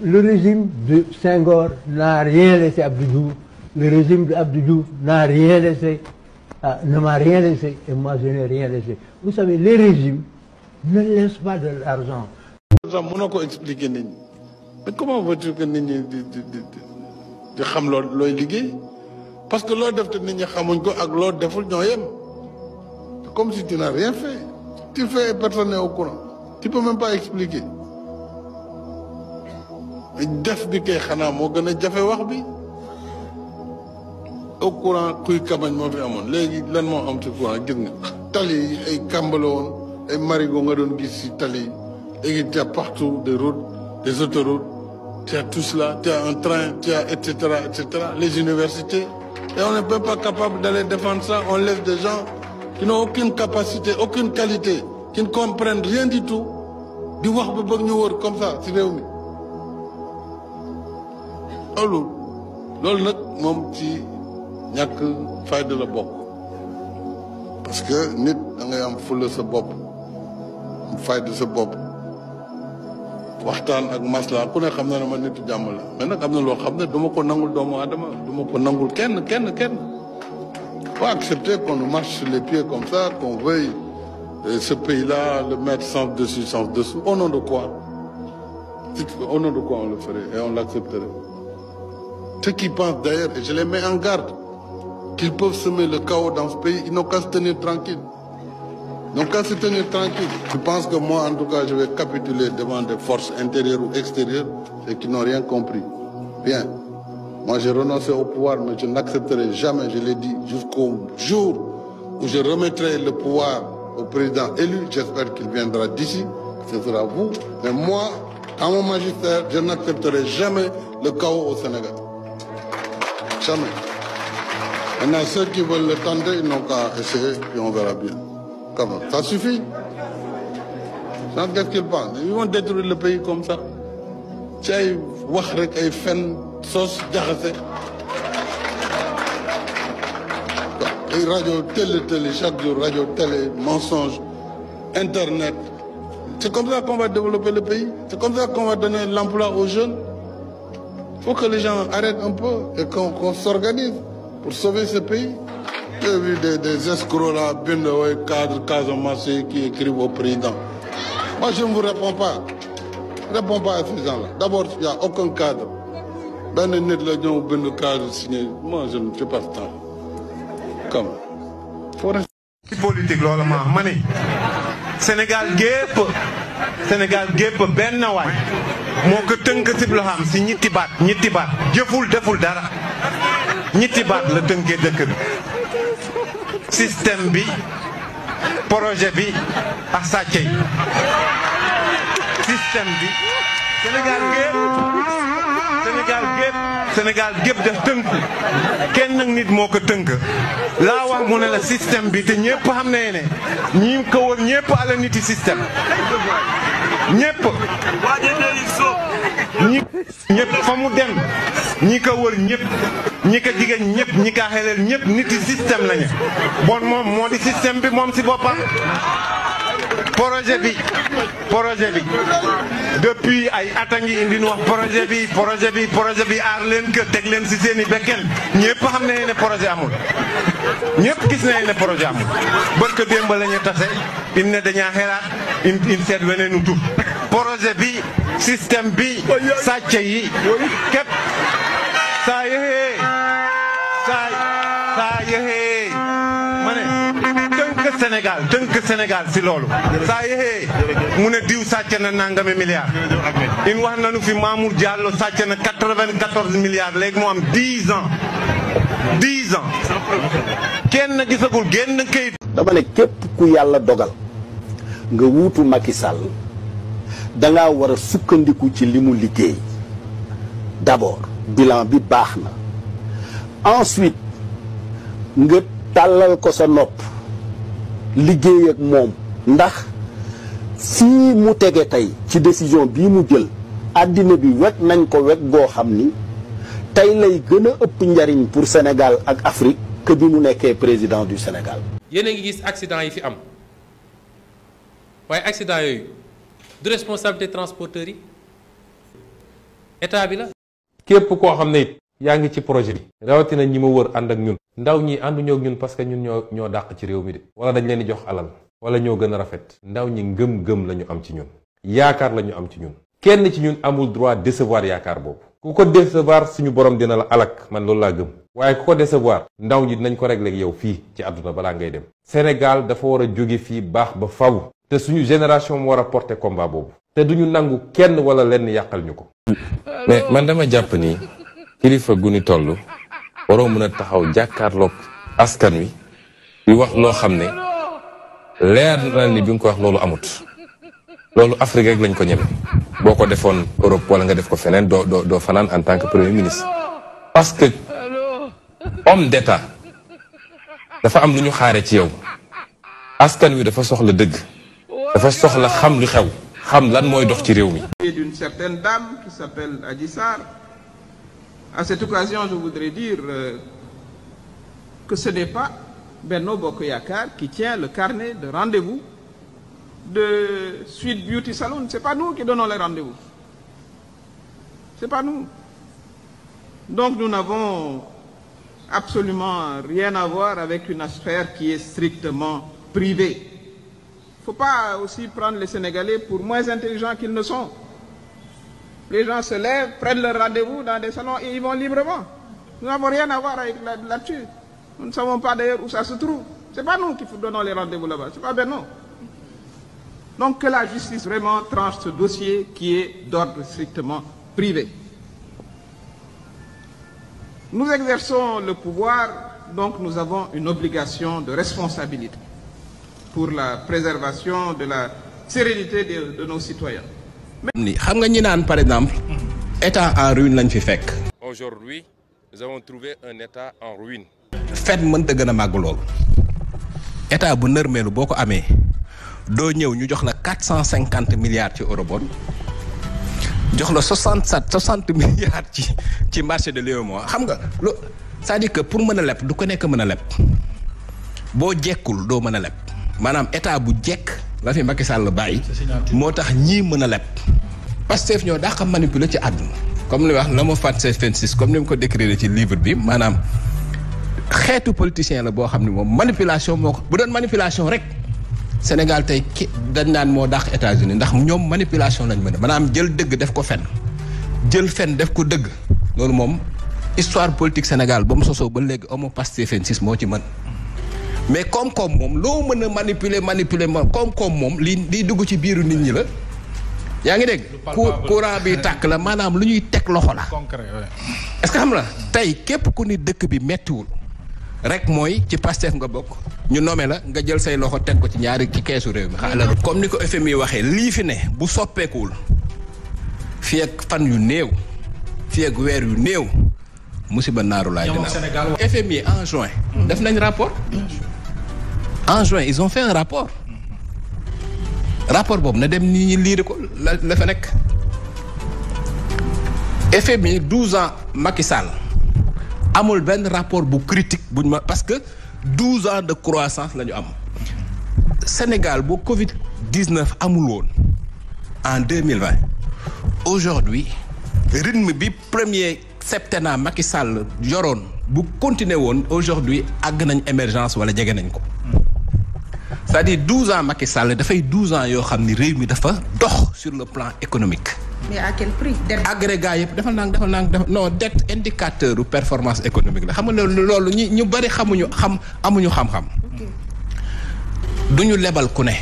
Le régime de Senghor n'a rien laissé à Abdou Diouf. Le régime d'Abdou Diouf n'a rien laissé, ne m'a rien laissé, et moi je n'ai rien laissé. Vous savez, les régimes ne laissent pas de l'argent. Expliquer. Mais comment veux-tu que nous sachions parce que l'autre de nous c'est comme si tu n'as rien fait. Tu fais et personne n'est au courant. Tu ne peux même pas expliquer. Def bi kay xana mo gëna jafé wax bi au courant kuy campagne mo fi amone légui lan mo am ci courant gis nga tali ay kambalo won ay marigo nga doon gis ci tali et tu as partout des routes des autoroutes tu as tout cela tu as un train tu as etc. les universités et on n'est même pas capable d'aller défendre ça on laisse des gens qui n'ont aucune capacité aucune qualité qui ne comprennent rien du tout di wax ba bëgg ñu wër comme ça ci réew mi loolu nag moom ci ñàkk fayda la bokk parce que nit da ngay am fulla sa bopp am fayda sa bopp waxtaan ak masla ku ne xam na ne ma nitu jàmm la mais nag am na loo xam ne duma ko nangul doomu aadama duma ko nangul kenn faut accepter qu'on nous marche sur les pieds comme ça qu'on veuille ce pays-là le mettre sens dessus sens dessous au nom de quoi on le ferait et on l'accepterait. Ceux qui pensent d'ailleurs, et je les mets en garde, qu'ils peuvent semer le chaos dans ce pays, ils n'ont qu'à se tenir tranquilles. Je pense que moi, en tout cas, je vais capituler devant des forces intérieures ou extérieures et qui n'ont rien compris. Bien. Moi, j'ai renoncé au pouvoir, mais je n'accepterai jamais, je l'ai dit, jusqu'au jour où je remettrai le pouvoir au président élu. J'espère qu'il viendra d'ici, ce sera vous. Mais moi, à mon magistère, je n'accepterai jamais le chaos au Sénégal. Jamais. Maintenant, ceux qui veulent le tenter, ils n'ont qu'à essayer, puis on verra bien. Comment? Ça suffit. Qu'est-ce qu'ils pensent? Ils vont détruire le pays comme ça. Tu as wax rek ay fen sos jaxase. Ay radio télé chaque jour radio télé mensonge internet. C'est comme ça qu'on va développer le pays. C'est comme ça qu'on va donner l'emploi aux jeunes. Il faut que les gens arrêtent un peu et qu'on s'organise pour sauver ce pays. J'ai vu des escrocs là, cadres, casamassés qui écrivent au président. Moi, je ne vous réponds pas. Je ne réponds pas à ces gens-là. D'abord, il n'y a aucun cadre. Ben, le cadre signé. Moi, je ne fais pas ce temps. Comme. Faut rester. Politique, là, mané. Sénégal gépp benn waay moo ko tënk ci lo xam ci ñetti baat jëful deful dara ñetti baat la tënkee dëkk bi système bi projet bi ak sàcce yi système bi Sénégal gépp def tënku kenn nag nit moo ko tënk laa wax mu ne la système bi te ñëpp xam ne ñi ko wër ñëpp ala niti système ñëpp fa mu dem ñi ko wër ñëpp ñi ko jigéen ñëpp ñi ka xelel ñëpp niti système lañu bon moom moo di système bi moom si boppam projet bi depuis ay at a ngi indi nu wax projet bi aar leen que teg leen si seen i bekken ñëpp xam ne projet amul ñëpp gis nañ ne projet amul barke démb la ñu tase in ne dañaa xelaat in seet weneenu tur projet bi système bi sàcce yi képp saa yëxee ma ne tënk Sénégal si loolu saa yëxee mu ne diw sàcc na nangami milliards in wax nañu fi Mamour Diallo sàcc na 94 milliards léegi mu am 10 ans kenn gisagul génn kayit. dama ne képp ku yàlla dogal nga wuutu Macky Sall dangaa war a sukkandiku ci li mu liggéey d'abord bilan bi baax na ensuite nga tàllal ko sa nopp liggéey ak moom ndax fii mu tege tey ci décision bii mu jël àddina bi wekk nañ ko wekk goo xam ni tey lay gën a ëpp njariñ pour Sénégal ak Afrique que bi mu nekkee président du Sénégal. yéen a ngi gis accident yi fi am waaye accident yooyu du responsabilité transporteurs yi état bi la. képp koo xam ne it yaa ngi ci projet bi rawatina ñi ma wër ànd ak ñun ndaw ñi ànduñoo ak ñun parce que ñun ñoo dàq ci réew mi de wala dañ leen di jox alal wala ñoo gën a rafet ndaw ñi ngëm-ngëm la ñu am ci ñun yaakaar la ñu am ci ñun kenn ci ñun amul droit décevoir yaakaar boobu ku ko décevoir suñu borom dina la alak man loolu laa gëm waaye ku ko décevoir ndaw ñi dinañ ko régler ak yow fii ci àdduna balaa ngay dem Sénégal dafa war a jóge fii baax ba faw te suñu génération mu war a porter combat boobu te duñu nangu kenn wala lenn yàqal ñu ko. mais man dama jàpp ni kilifa gu ni toll waroo mën a taxaw jàkkaarloog askan wi di wax loo xam ne leer na ni bi nga ko wax loolu amut loolu Afrique rek lañ ko ñeme boo ko defoon Europe wala nga def ko feneen doo fanaan en tant que premier ministre. parce que homme d'état dafa am lu ñu xaare ci yow askan wi dafa soxla dëgg dafa soxla xam lu xew xam lan mooy dox ci réew mi. D'une certaine dame qui s'appelle Adji Sarr. À cette occasion, je voudrais dire que ce n'est pas Benno Bokk Yakaar qui tient le carnet de rendez-vous de Sweet Beauty Salon. C'est pas nous qui donnons les rendez-vous. C'est pas nous. Donc nous n'avons absolument rien à voir avec une affaire qui est strictement privée. Il ne faut pas aussi prendre les Sénégalais pour moins intelligents qu'ils ne sont. Les gens se lèvent, prennent leur rendez-vous dans des salons et ils vont librement. Nous n'avons rien à voir avec là-dessus. Nous ne savons pas d'ailleurs où ça se trouve. Ce n'est pas nous qui donnons les rendez-vous là-bas, ce n'est pas Benno. Donc que la justice vraiment tranche ce dossier qui est d'ordre strictement privé. Nous exerçons le pouvoir, donc nous avons une obligation de responsabilité pour la préservation de la sérénité de nos citoyens. xam nga ñi naan par exemple état en ruine lañ fi fekk. Aujourd'hui, nous avons trouvé un état en ruine. fet mënta gën a màgg loolu état bu nërmeelu boo ko amee doo ñëw ñu jox la 450 milliards ci eurobond jox la 60 milliards ci marché de l'UEMOA xam nga lo c'est-à-dire que pour mën a leb du ko nekk mën a leb boo jekkul doo mën a leb maanaam état bu jekk la fi Macky Sall bàyyi moo tax ñii mën a leb Pastef ñoo daa xam manipuler ci àdduna comme li wax na ma fàtte F26 comme ni mu ko décrire ci livre bi maanaam xeetu politicien la boo xam ne moom manipulation moo ko bu doon manipulation rek Sénégal tey dañ naan moo dàq États-Unis ndax ñoom manipulation lañ mën a maanaam jël dëgg def ko fen jël fen def ko dëgg loolu moom histoire politique Sénégal ba mu sosoo ba léegi amoo Pastef F26 moo ci mën mais koom-koom moom loo mën a manipuler koom-koom moom liy dugg ci biiru nit ñi la yaa ngi dégg courant bi tàkk la maanaam lu ñuy teg loxo la est-ce que xam la tey képp ku ni dëkk bi mettiwul rek mooy ci Pastef nga bokk ñu nommé la nga jël say loxo teg ko ci ñaari ci keesu réew mi xaaral comme ni ko FMI waxee lii fi ne bu soppeekuwul fii ak fan yu néew fii ak weer yu néew musiba naaru laay dina FMI en juin def nañ rapport en juin ils ont fait un rapport boobu na dem nit ñi liiri ko la fa nekk FMI 12 ans Macky Sall amul benn rapport bu critique buñ ma parce que 12 ans de croissance la ñu am Sénégal bu Covid-19 amul woon en 2020 aujourd'hui rythme bi premier septennat Macky Sall yoroon bu continuer woon aujourd'hui àgg nañ émergence wala jege nañ ko c'est-à-dire 12 ans Macky Sall dafay 12 ans yoo xam ni réew mi dafa dox sur le plan économique. mais à quel prix. agrégat yëpp defal naa non dette indicateur u performance économique la xam nga loolu ñu bari amuñu xam-xam. duñu lebal ku ne.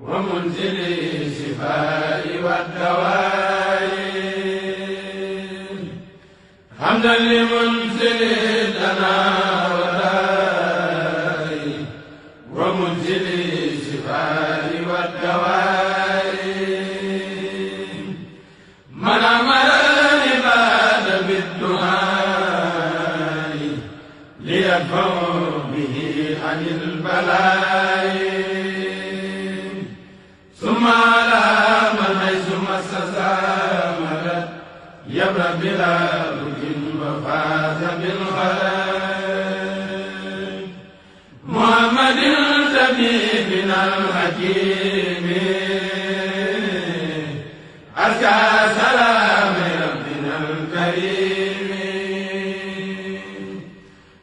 ومنزل الشفاء والدواء حمدا لمنزل لنا وداء ومنزل الشفاء والدواء من أمر العباد بالدعاء ليدفعوا به عن البلاء ثم على من حيث مسس مدد يبرأ بلا ركن وفاز بالخير محمد طبيبنا الحكيم أزكى سلام ربنا الكريم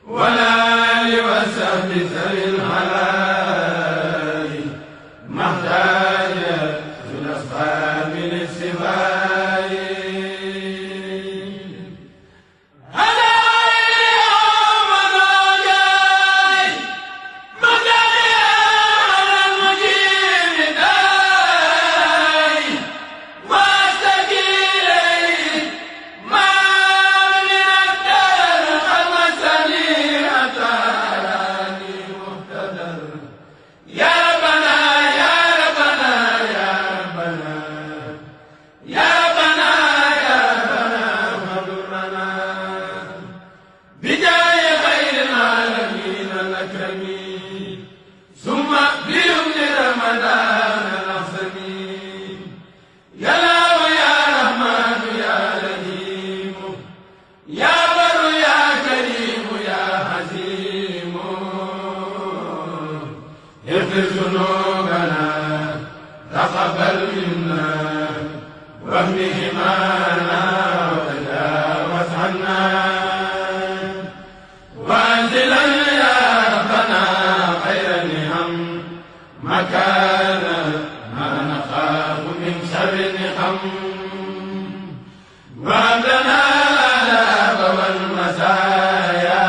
ولا لوسف سر الحلال محتاج وكفنا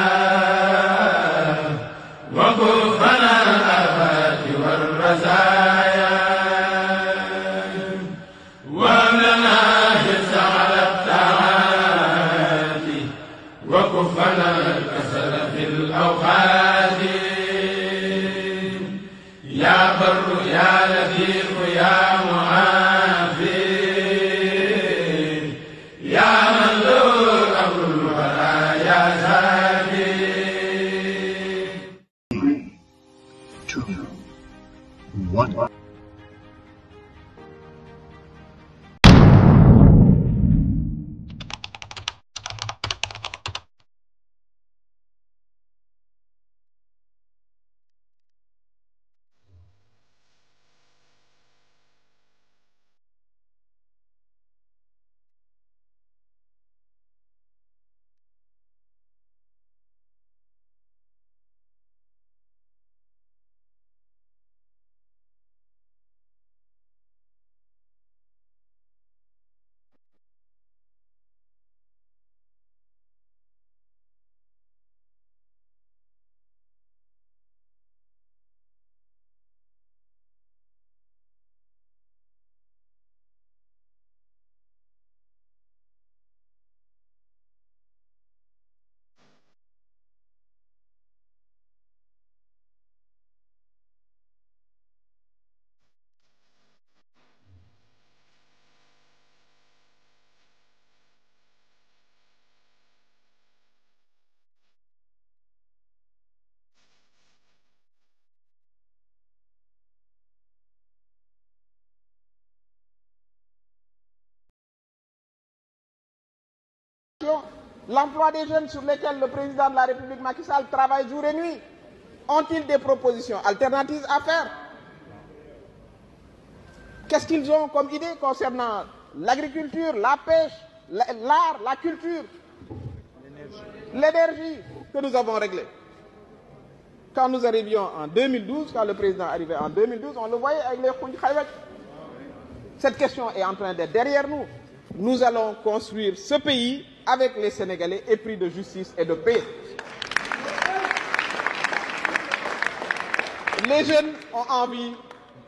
l'emploi des jeunes sur lesquels le président de la République Macky Sall travaille jour et nuit, ont-ils des propositions alternatives à faire? Qu'est-ce qu'ils ont comme idée concernant l'agriculture, la pêche, l'art, la culture, l'énergie que nous avons réglée? Quand nous arrivions en 2012, quand le président arrivait en 2012, on le voyait avec les Khouï-Khayek. Cette question est en train d'être derrière nous. Nous allons construire ce pays avec les Sénégalais épris de justice et de paix. Les jeunes ont envie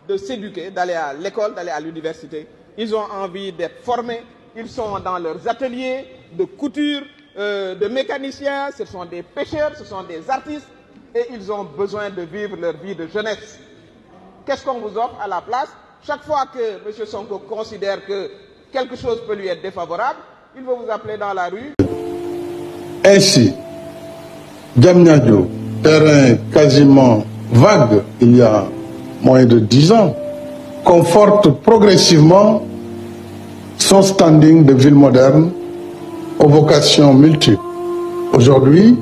de s'éduquer, d'aller à l'école, d'aller à l'université. Ils ont envie d'être formés. Ils sont dans leurs ateliers de couture, de mécaniciens. Ce sont des pêcheurs, ce sont des artistes. Et ils ont besoin de vivre leur vie de jeunesse. Qu'est-ce qu'on vous offre à la place? Chaque fois que M. Sonko considère que quelque chose peut lui être défavorable, il va vous appeler dans la rue. Ainsi, Diamniadio, terrain quasiment vague il y a moins de 10 ans, conforte progressivement son standing de ville moderne aux vocations multiples. Aujourd'hui,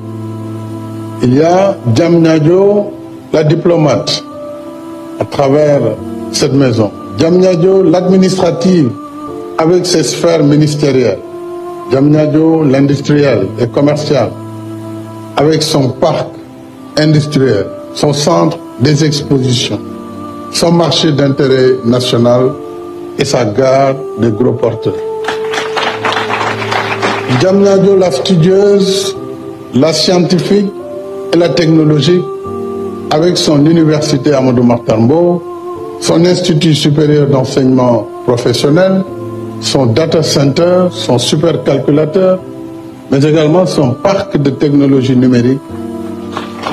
il y a Diamniadio, la diplomate, à travers cette maison. Diamniadio, l'administrative, avec ses sphères ministérielles. Diamniadio, l'industriel et commercial, avec son parc industriel, son centre des expositions, son marché d'intérêt national et sa gare de gros porteurs. Diamniadio, la studieuse, la scientifique et la technologique, avec son université Amadou Mahtar Mbow, son institut supérieur d'enseignement professionnel, son data center, son supercalculateur, mais également son parc de technologie numérique,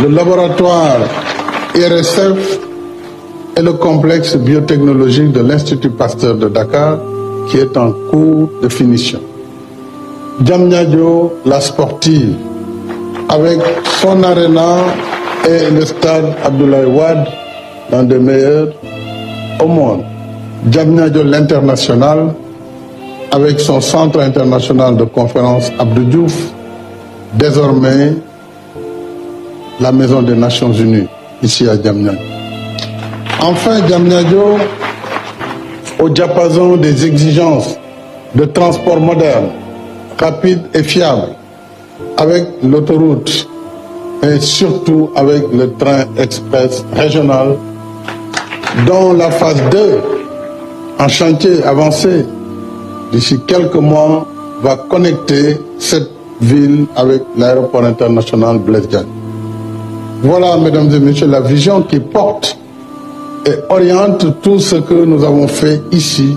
le laboratoire IRSF et le complexe biotechnologique de l'Institut Pasteur de Dakar, qui est en cours de finition. Diamniadio, la sportive, avec son aréna et le stade Abdoulaye Wade, l'un des meilleurs au monde. Diamniadio, l'international, avec son centre international de conférence Abdou Diouf, désormais la Maison des Nations Unies, ici à Diamniadio. Enfin, Diamniadio, au diapason des exigences de transport moderne, rapide et fiable, avec l'autoroute et surtout avec le train express régional, dont la phase 2, en chantier avancé, d'ici quelques mois, va connecter cette ville avec l'aéroport international Blaise Diagne. Voilà, mesdames et messieurs, la vision qui porte et oriente tout ce que nous avons fait ici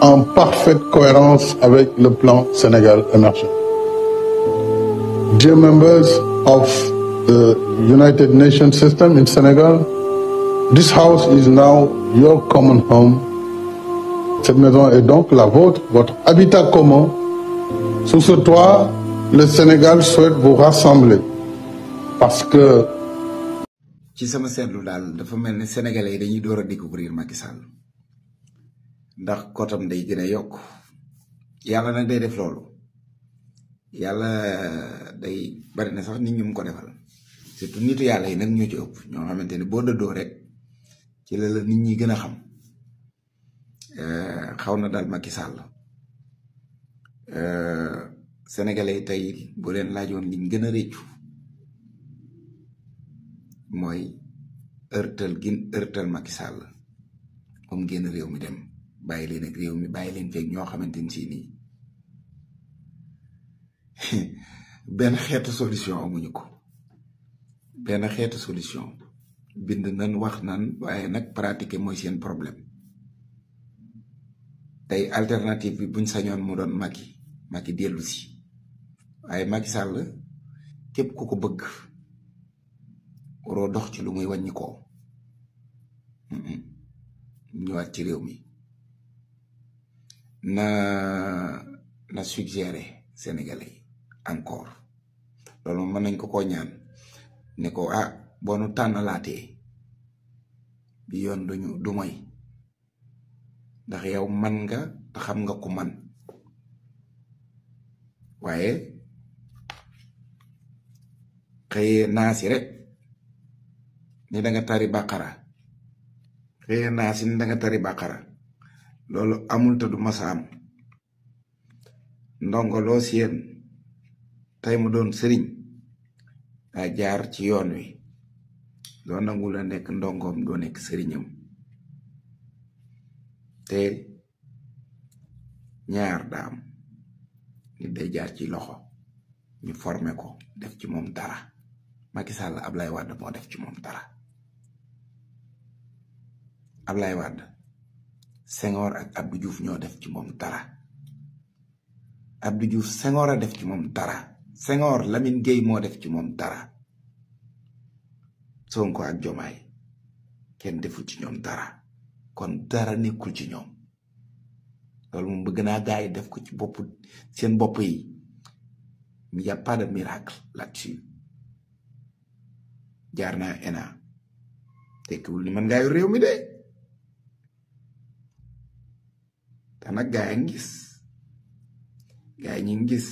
en parfaite cohérence avec le plan Sénégal émergent. Dear members of the United Nations system in Senegal, this house is now your common home. Cette maison est donc la vôtre, votre habitat commun. Sous ce toit, le Sénégal souhaite vous rassembler parce que ci sama seetlu daal dafa mel ni sénégalais yi dañuy door a découvrir Macky Sall ndax kotam day gën a yokk yàlla nag day def loolu yàlla day bari na sax nit ñu mu ko defal surtout nitu yàlla yi nag ñoo ci ëpp ñoo xamante ni boo dëddoo rek ci la la nit ñi gën a xam xaw na daal Macky Sall sénégalais yi tey bu leen laajoon liñ gën a réccu mooy ërtal Macky Sall comme génn réew mi dem bàyyi leen ak réew mi bàyyi leen feeg ñoo xamante ni si nii benn xeetu solution amuñu ko benn xeetu solution bind nan wax nan waaye nag pratiquer mooy seen problème tey alternative bi buñ sañoon mu doon Macky dellu si waaye Macky Sall képp ku ko bëgg waroo dox ci lu muy wàññi ko ñëwaat ci réew mi na suggérer sénégalais encore loolu mën nañ ko ñaan ne ko boo nu tànnalaatee bi yoon du moy ndax yow man nga te xam nga ku man waaye xëyee naasi rek ni da nga tari bàqara xëyee naasi ni da nga tari bàqara loolu amul te du masa am ndongo loo seen tey mu doon sëriñ daa jaar ci yoon wi doo nangu la nekk ndongoom doo nekk sëriñam te ñaar daam nit day jaar ci loxo ñu formé ko def ci moom dara Macky Sall Ablaye Wade moo def ci moom dara Ablaye Wade Senghor ak Abdou Diouf ñoo def ci moom dara Abdou Diouf Senghor a def ci moom dara Senghor Lamine Gueye moo def ci moom dara Sonko ak Diomaye kenn deful ci ñoom dara kon dara nekkul ci ñoom loolu moom bëgg naa gaay def ko ci bopp seen bopp yi il y a pas de miracle là-dessus jaar naa ENA tekkiwul ni man ngaa yor réew mi de te nag gaay ngi gis gaay ñi ngi gis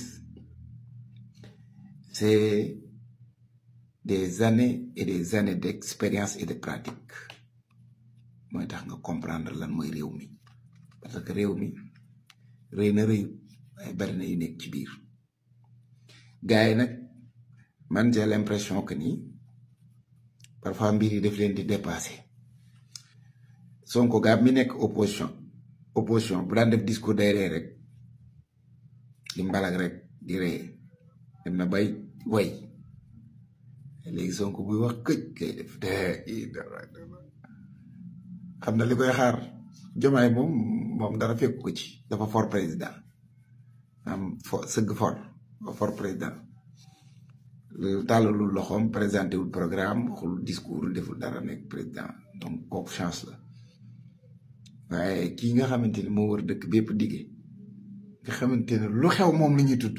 c'est des années et des années d'expérience et de pratique mooy tax nga comprendre lan mooy réew mi parce que réew mi rëy na rëy ay bari na yu nekk ci biir gaay nag man j'ai l'impression que ni parfois mbir yi def leen di dépasser Sonko gaab mi nekk opposition bu daan def discours day ree rek di mbalag rek di ree dem na bay way léegi Sonko buy wax këj kay def xam na li koy xaar Diomaye moom dara fekk ko ci dafa for président am sëgg for président lu tàllalul loxoom présenté wul programme waxul discours deful dara nekk président donc kooku chance la waaye kii nga xamante ni moo wër dëkk bépp dige nga xamante ne lu xew moom la ñuy tudd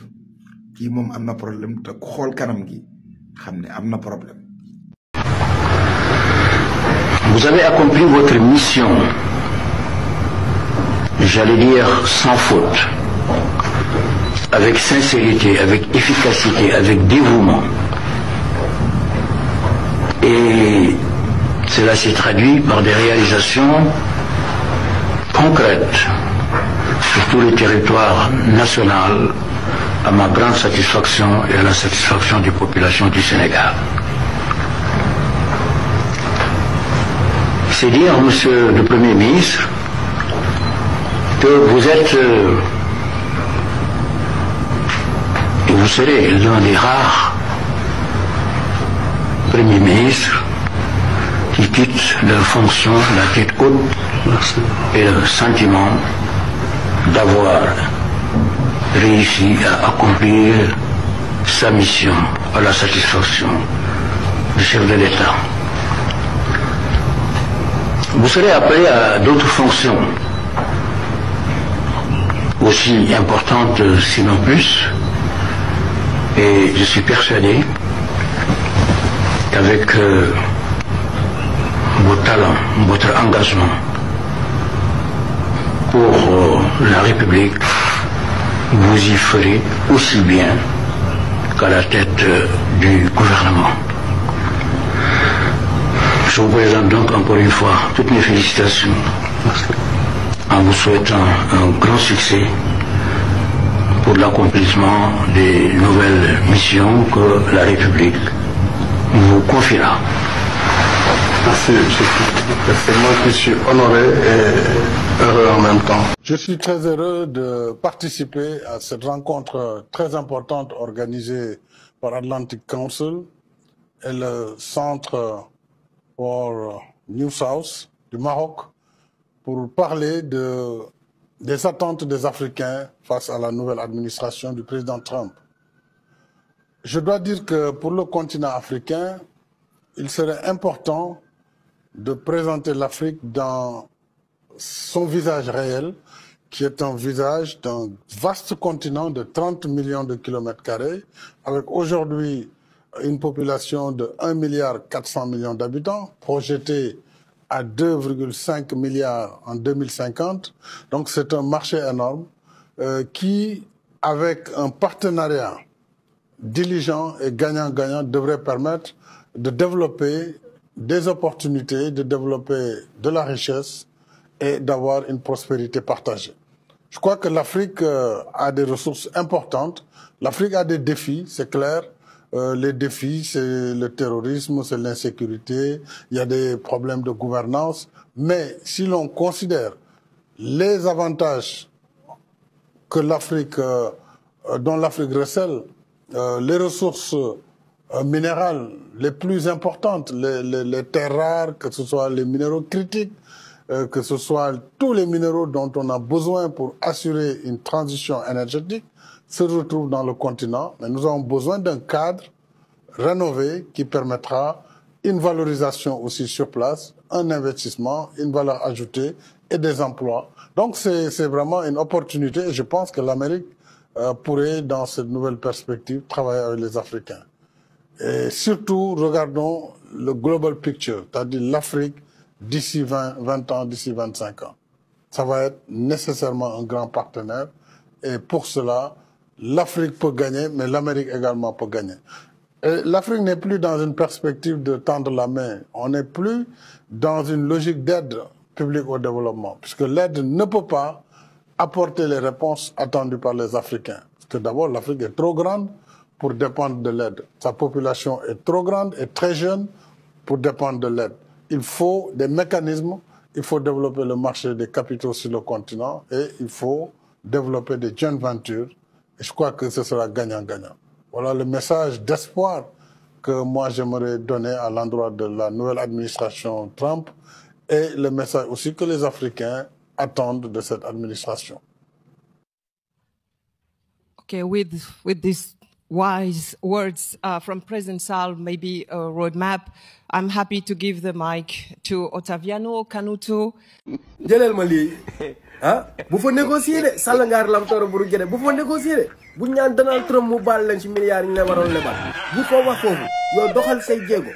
kii moom am na problème te ku xool kanam gi xam ne am na problème. Vous avez accompli votre mission, j'allais dire sans faute, avec sincérité, avec efficacité, avec dévouement. Et cela s'est traduit par des réalisations concrètes sur tout le territoire national, à ma grande satisfaction et à la satisfaction des populations du Sénégal. C'est dire, Monsieur le Premier ministre, que vous êtes et vous serez l'un des rares Premiers ministres qui quittent leur fonction la tête haute et le sentiment d'avoir réussi à accomplir sa mission à la satisfaction du chef de l'État. Vous serez appelé à d'autres fonctions aussi importantes sinon plus, et je suis persuadé qu'avec vos talents, votre engagement pour la République, vous y ferez aussi bien qu'à la tête du gouvernement. Je vous présente donc encore une fois toutes mes félicitations en vous souhaitant un grand succès pour l'accomplissement des nouvelles missions que la République vous confiera. Merci, c'est moi qui suis honoré et heureux en même temps. Je suis très heureux de participer à cette rencontre très importante organisée par Atlantic Council et le Centre pour New South du Maroc pour parler des attentes des Africains face à la nouvelle administration du président Trump. Je dois dire que pour le continent africain, il serait important de présenter l'Afrique dans son visage réel, qui est un visage d'un vaste continent de 30 millions de kilomètres carrés, avec aujourd'hui une population de 1,4 milliard d'habitants, projetée à 2,5 milliards en 2050. Donc c'est un marché énorme qui avec un partenariat diligent et gagnant-gagnant, devrait permettre de développer des opportunités, de développer de la richesse et d'avoir une prospérité partagée. Je crois que l'Afrique a des ressources importantes. L'Afrique a des défis, c'est clair. Les défis, c'est le terrorisme, c'est l'insécurité, il y a des problèmes de gouvernance. Mais si l'on considère les avantages que l'Afrique, dont l'Afrique recèle, les ressources minérales les plus importantes, les terres rares, que ce soit les minéraux critiques, que ce soit tous les minéraux dont on a besoin pour assurer une transition énergétique, se retrouvent dans le continent. Mais nous avons besoin d'un cadre rénové qui permettra une valorisation aussi sur place, un investissement, une valeur ajoutée et des emplois. Donc c'est vraiment une opportunité et je pense que l'Amérique pourrait, dans cette nouvelle perspective, travailler avec les Africains. Et surtout, regardons le global picture, c'est-à-dire l'Afrique d'ici 20 ans, d'ici 25 ans. Ça va être nécessairement un grand partenaire et pour cela, l'Afrique peut gagner, mais l'Amérique également peut gagner. L'Afrique n'est plus dans une perspective de tendre la main. On n'est plus dans une logique d'aide publique au développement, puisque l'aide ne peut pas apporter les réponses attendues par les Africains. Parce que d'abord, l'Afrique est trop grande pour dépendre de l'aide. Sa population est trop grande et très jeune pour dépendre de l'aide. Il faut des mécanismes, il faut développer le marché des capitaux sur le continent et il faut développer des joint ventures. Et je crois que ce sera gagnant-gagnant. Voilà le message d'espoir que moi j'aimerais donner à l'endroit de la nouvelle administration Trump et le message aussi que les Africains attendent de cette administration. Okay, with these wise words from President Sall, maybe a roadmap, I'm happy to give the mic to Ottaviano Canuto. Jëlal ma lii ah bu fa négocier de Sall ngaar lam toro buru jëde bu fa négocier de bu ñaan Donald Trump mu baal leen ci milliards yi ñu leen waroon lebal bu ko wax foofu yow doxal say jéego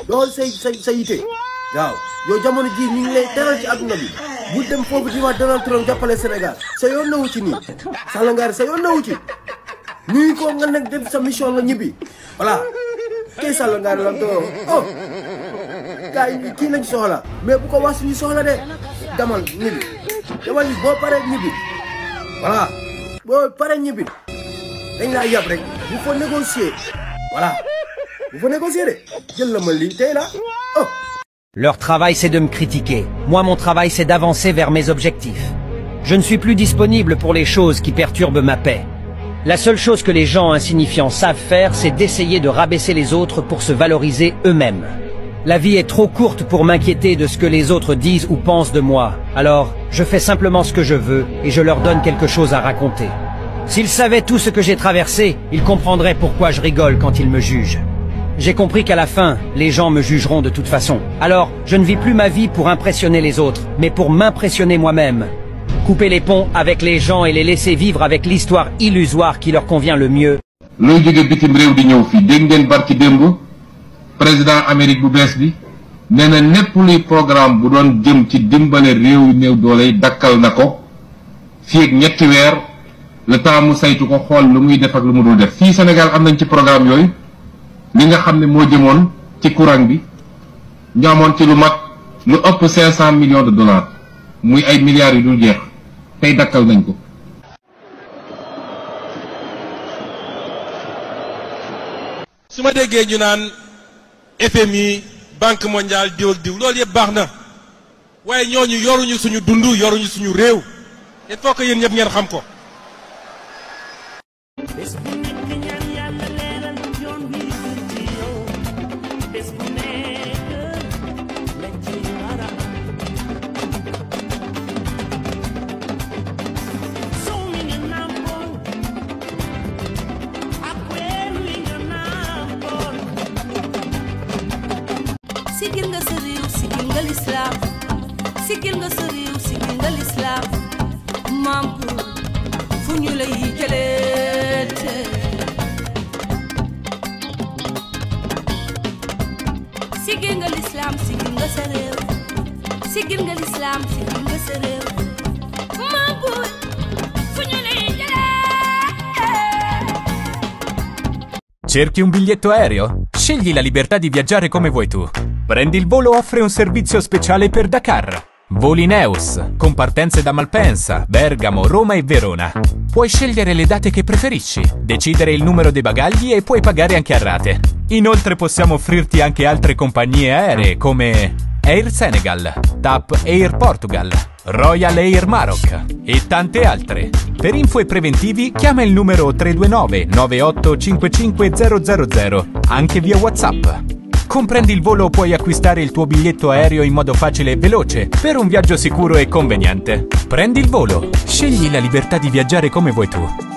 doxal say yite waaw yow jamono ji ñu ngi lay teral ci adduna bi bu dem foofu di wax Donald Trump jàppale Sénégal sa yoon nawu ci nii Sall ngaar sa yoon nawu ci nuyu ko nga nekk def sa mission nga ñibbi voilà kay Sall ngaar lam toro oh gars yi kii lañ soxla mais bu ko wax suñu soxla de damal ñibbi damal ni boo paree ñibbi voilà boo paree ñibbi dañ laa yab rek bu fa négocier voilà bu fa négocier de jël la ma lii tey la oh. Leur travail, c'est de me critiquer. Moi, mon travail, c'est d'avancer vers mes objectifs. Je ne suis plus disponible pour les choses qui perturbent ma paix. La seule chose que les gens insignifiants savent faire, c'est d'essayer de rabaisser les autres pour se valoriser eux-mêmes. La vie est trop courte pour m'inquiéter de ce que les autres disent ou pensent de moi. Alors, je fais simplement ce que je veux et je leur donne quelque chose à raconter. S'ils savaient tout ce que j'ai traversé, ils comprendraient pourquoi je rigole quand ils me jugent. J'ai compris qu'à la fin, les gens me jugeront de toute façon. Alors, je ne vis plus ma vie pour impressionner les autres, mais pour m'impressionner moi-même. Couper les ponts avec les gens et les laisser vivre avec l'histoire illusoire qui leur convient le mieux. looy jóge bitim réew di ñëw fii dégg ngeen barki démb président Amérique bu bees bi nee na népp luy programme bu doon jëm ci dimbale réew yu néew doole yi dakkal na ko fii ak ñetti weer le temps mu saytu ko xool lu muy def ak lu mu dul def fii Sénégal am nañ ci programme yooyu li nga xam ne moo jëmoon ci courant bi ñu amoon ci lu mat lu ëpp 500 millions de dollars muy ay milliards yu dul jeex tey dakkal nañ ko. su ma déggee ñu naan FMI Banque mondiale diw ak diw loolu yëpp baax na waaye ñooñu yoruñu suñu dund yoruñu suñu réew il faut que yéen ñëpp ngeen xam ko. Sigil nga sa réew sigil nga l'islam sigil nga sa réew sigil nga l'islam maam fu ñu lay jëleete sigil nga l'islam sigil nga sa réew sigil nga l'islam sigil nga sa réew maam fu ñu lay jëleete Cerchi un biglietto aereo? Scegli la libertà di viaggiare come vuoi tu. Prendi il Volo offre un servizio speciale per Dakar. Voli Neus, con partenze da Malpensa, Bergamo, Roma e Verona. Puoi scegliere le date che preferisci, decidere il numero dei bagagli e puoi pagare anche a rate. Inoltre possiamo offrirti anche altre compagnie aeree come Air Senegal, TAP Air Portugal, Royal Air Maroc e tante altre. Per info e preventivi chiama il numero 329 9855 000 anche via WhatsApp. Comprendi il Volo, puoi acquistare il tuo biglietto aereo in modo facile e veloce per un viaggio sicuro e conveniente. Prendi il Volo, scegli la libertà di viaggiare come vuoi tu.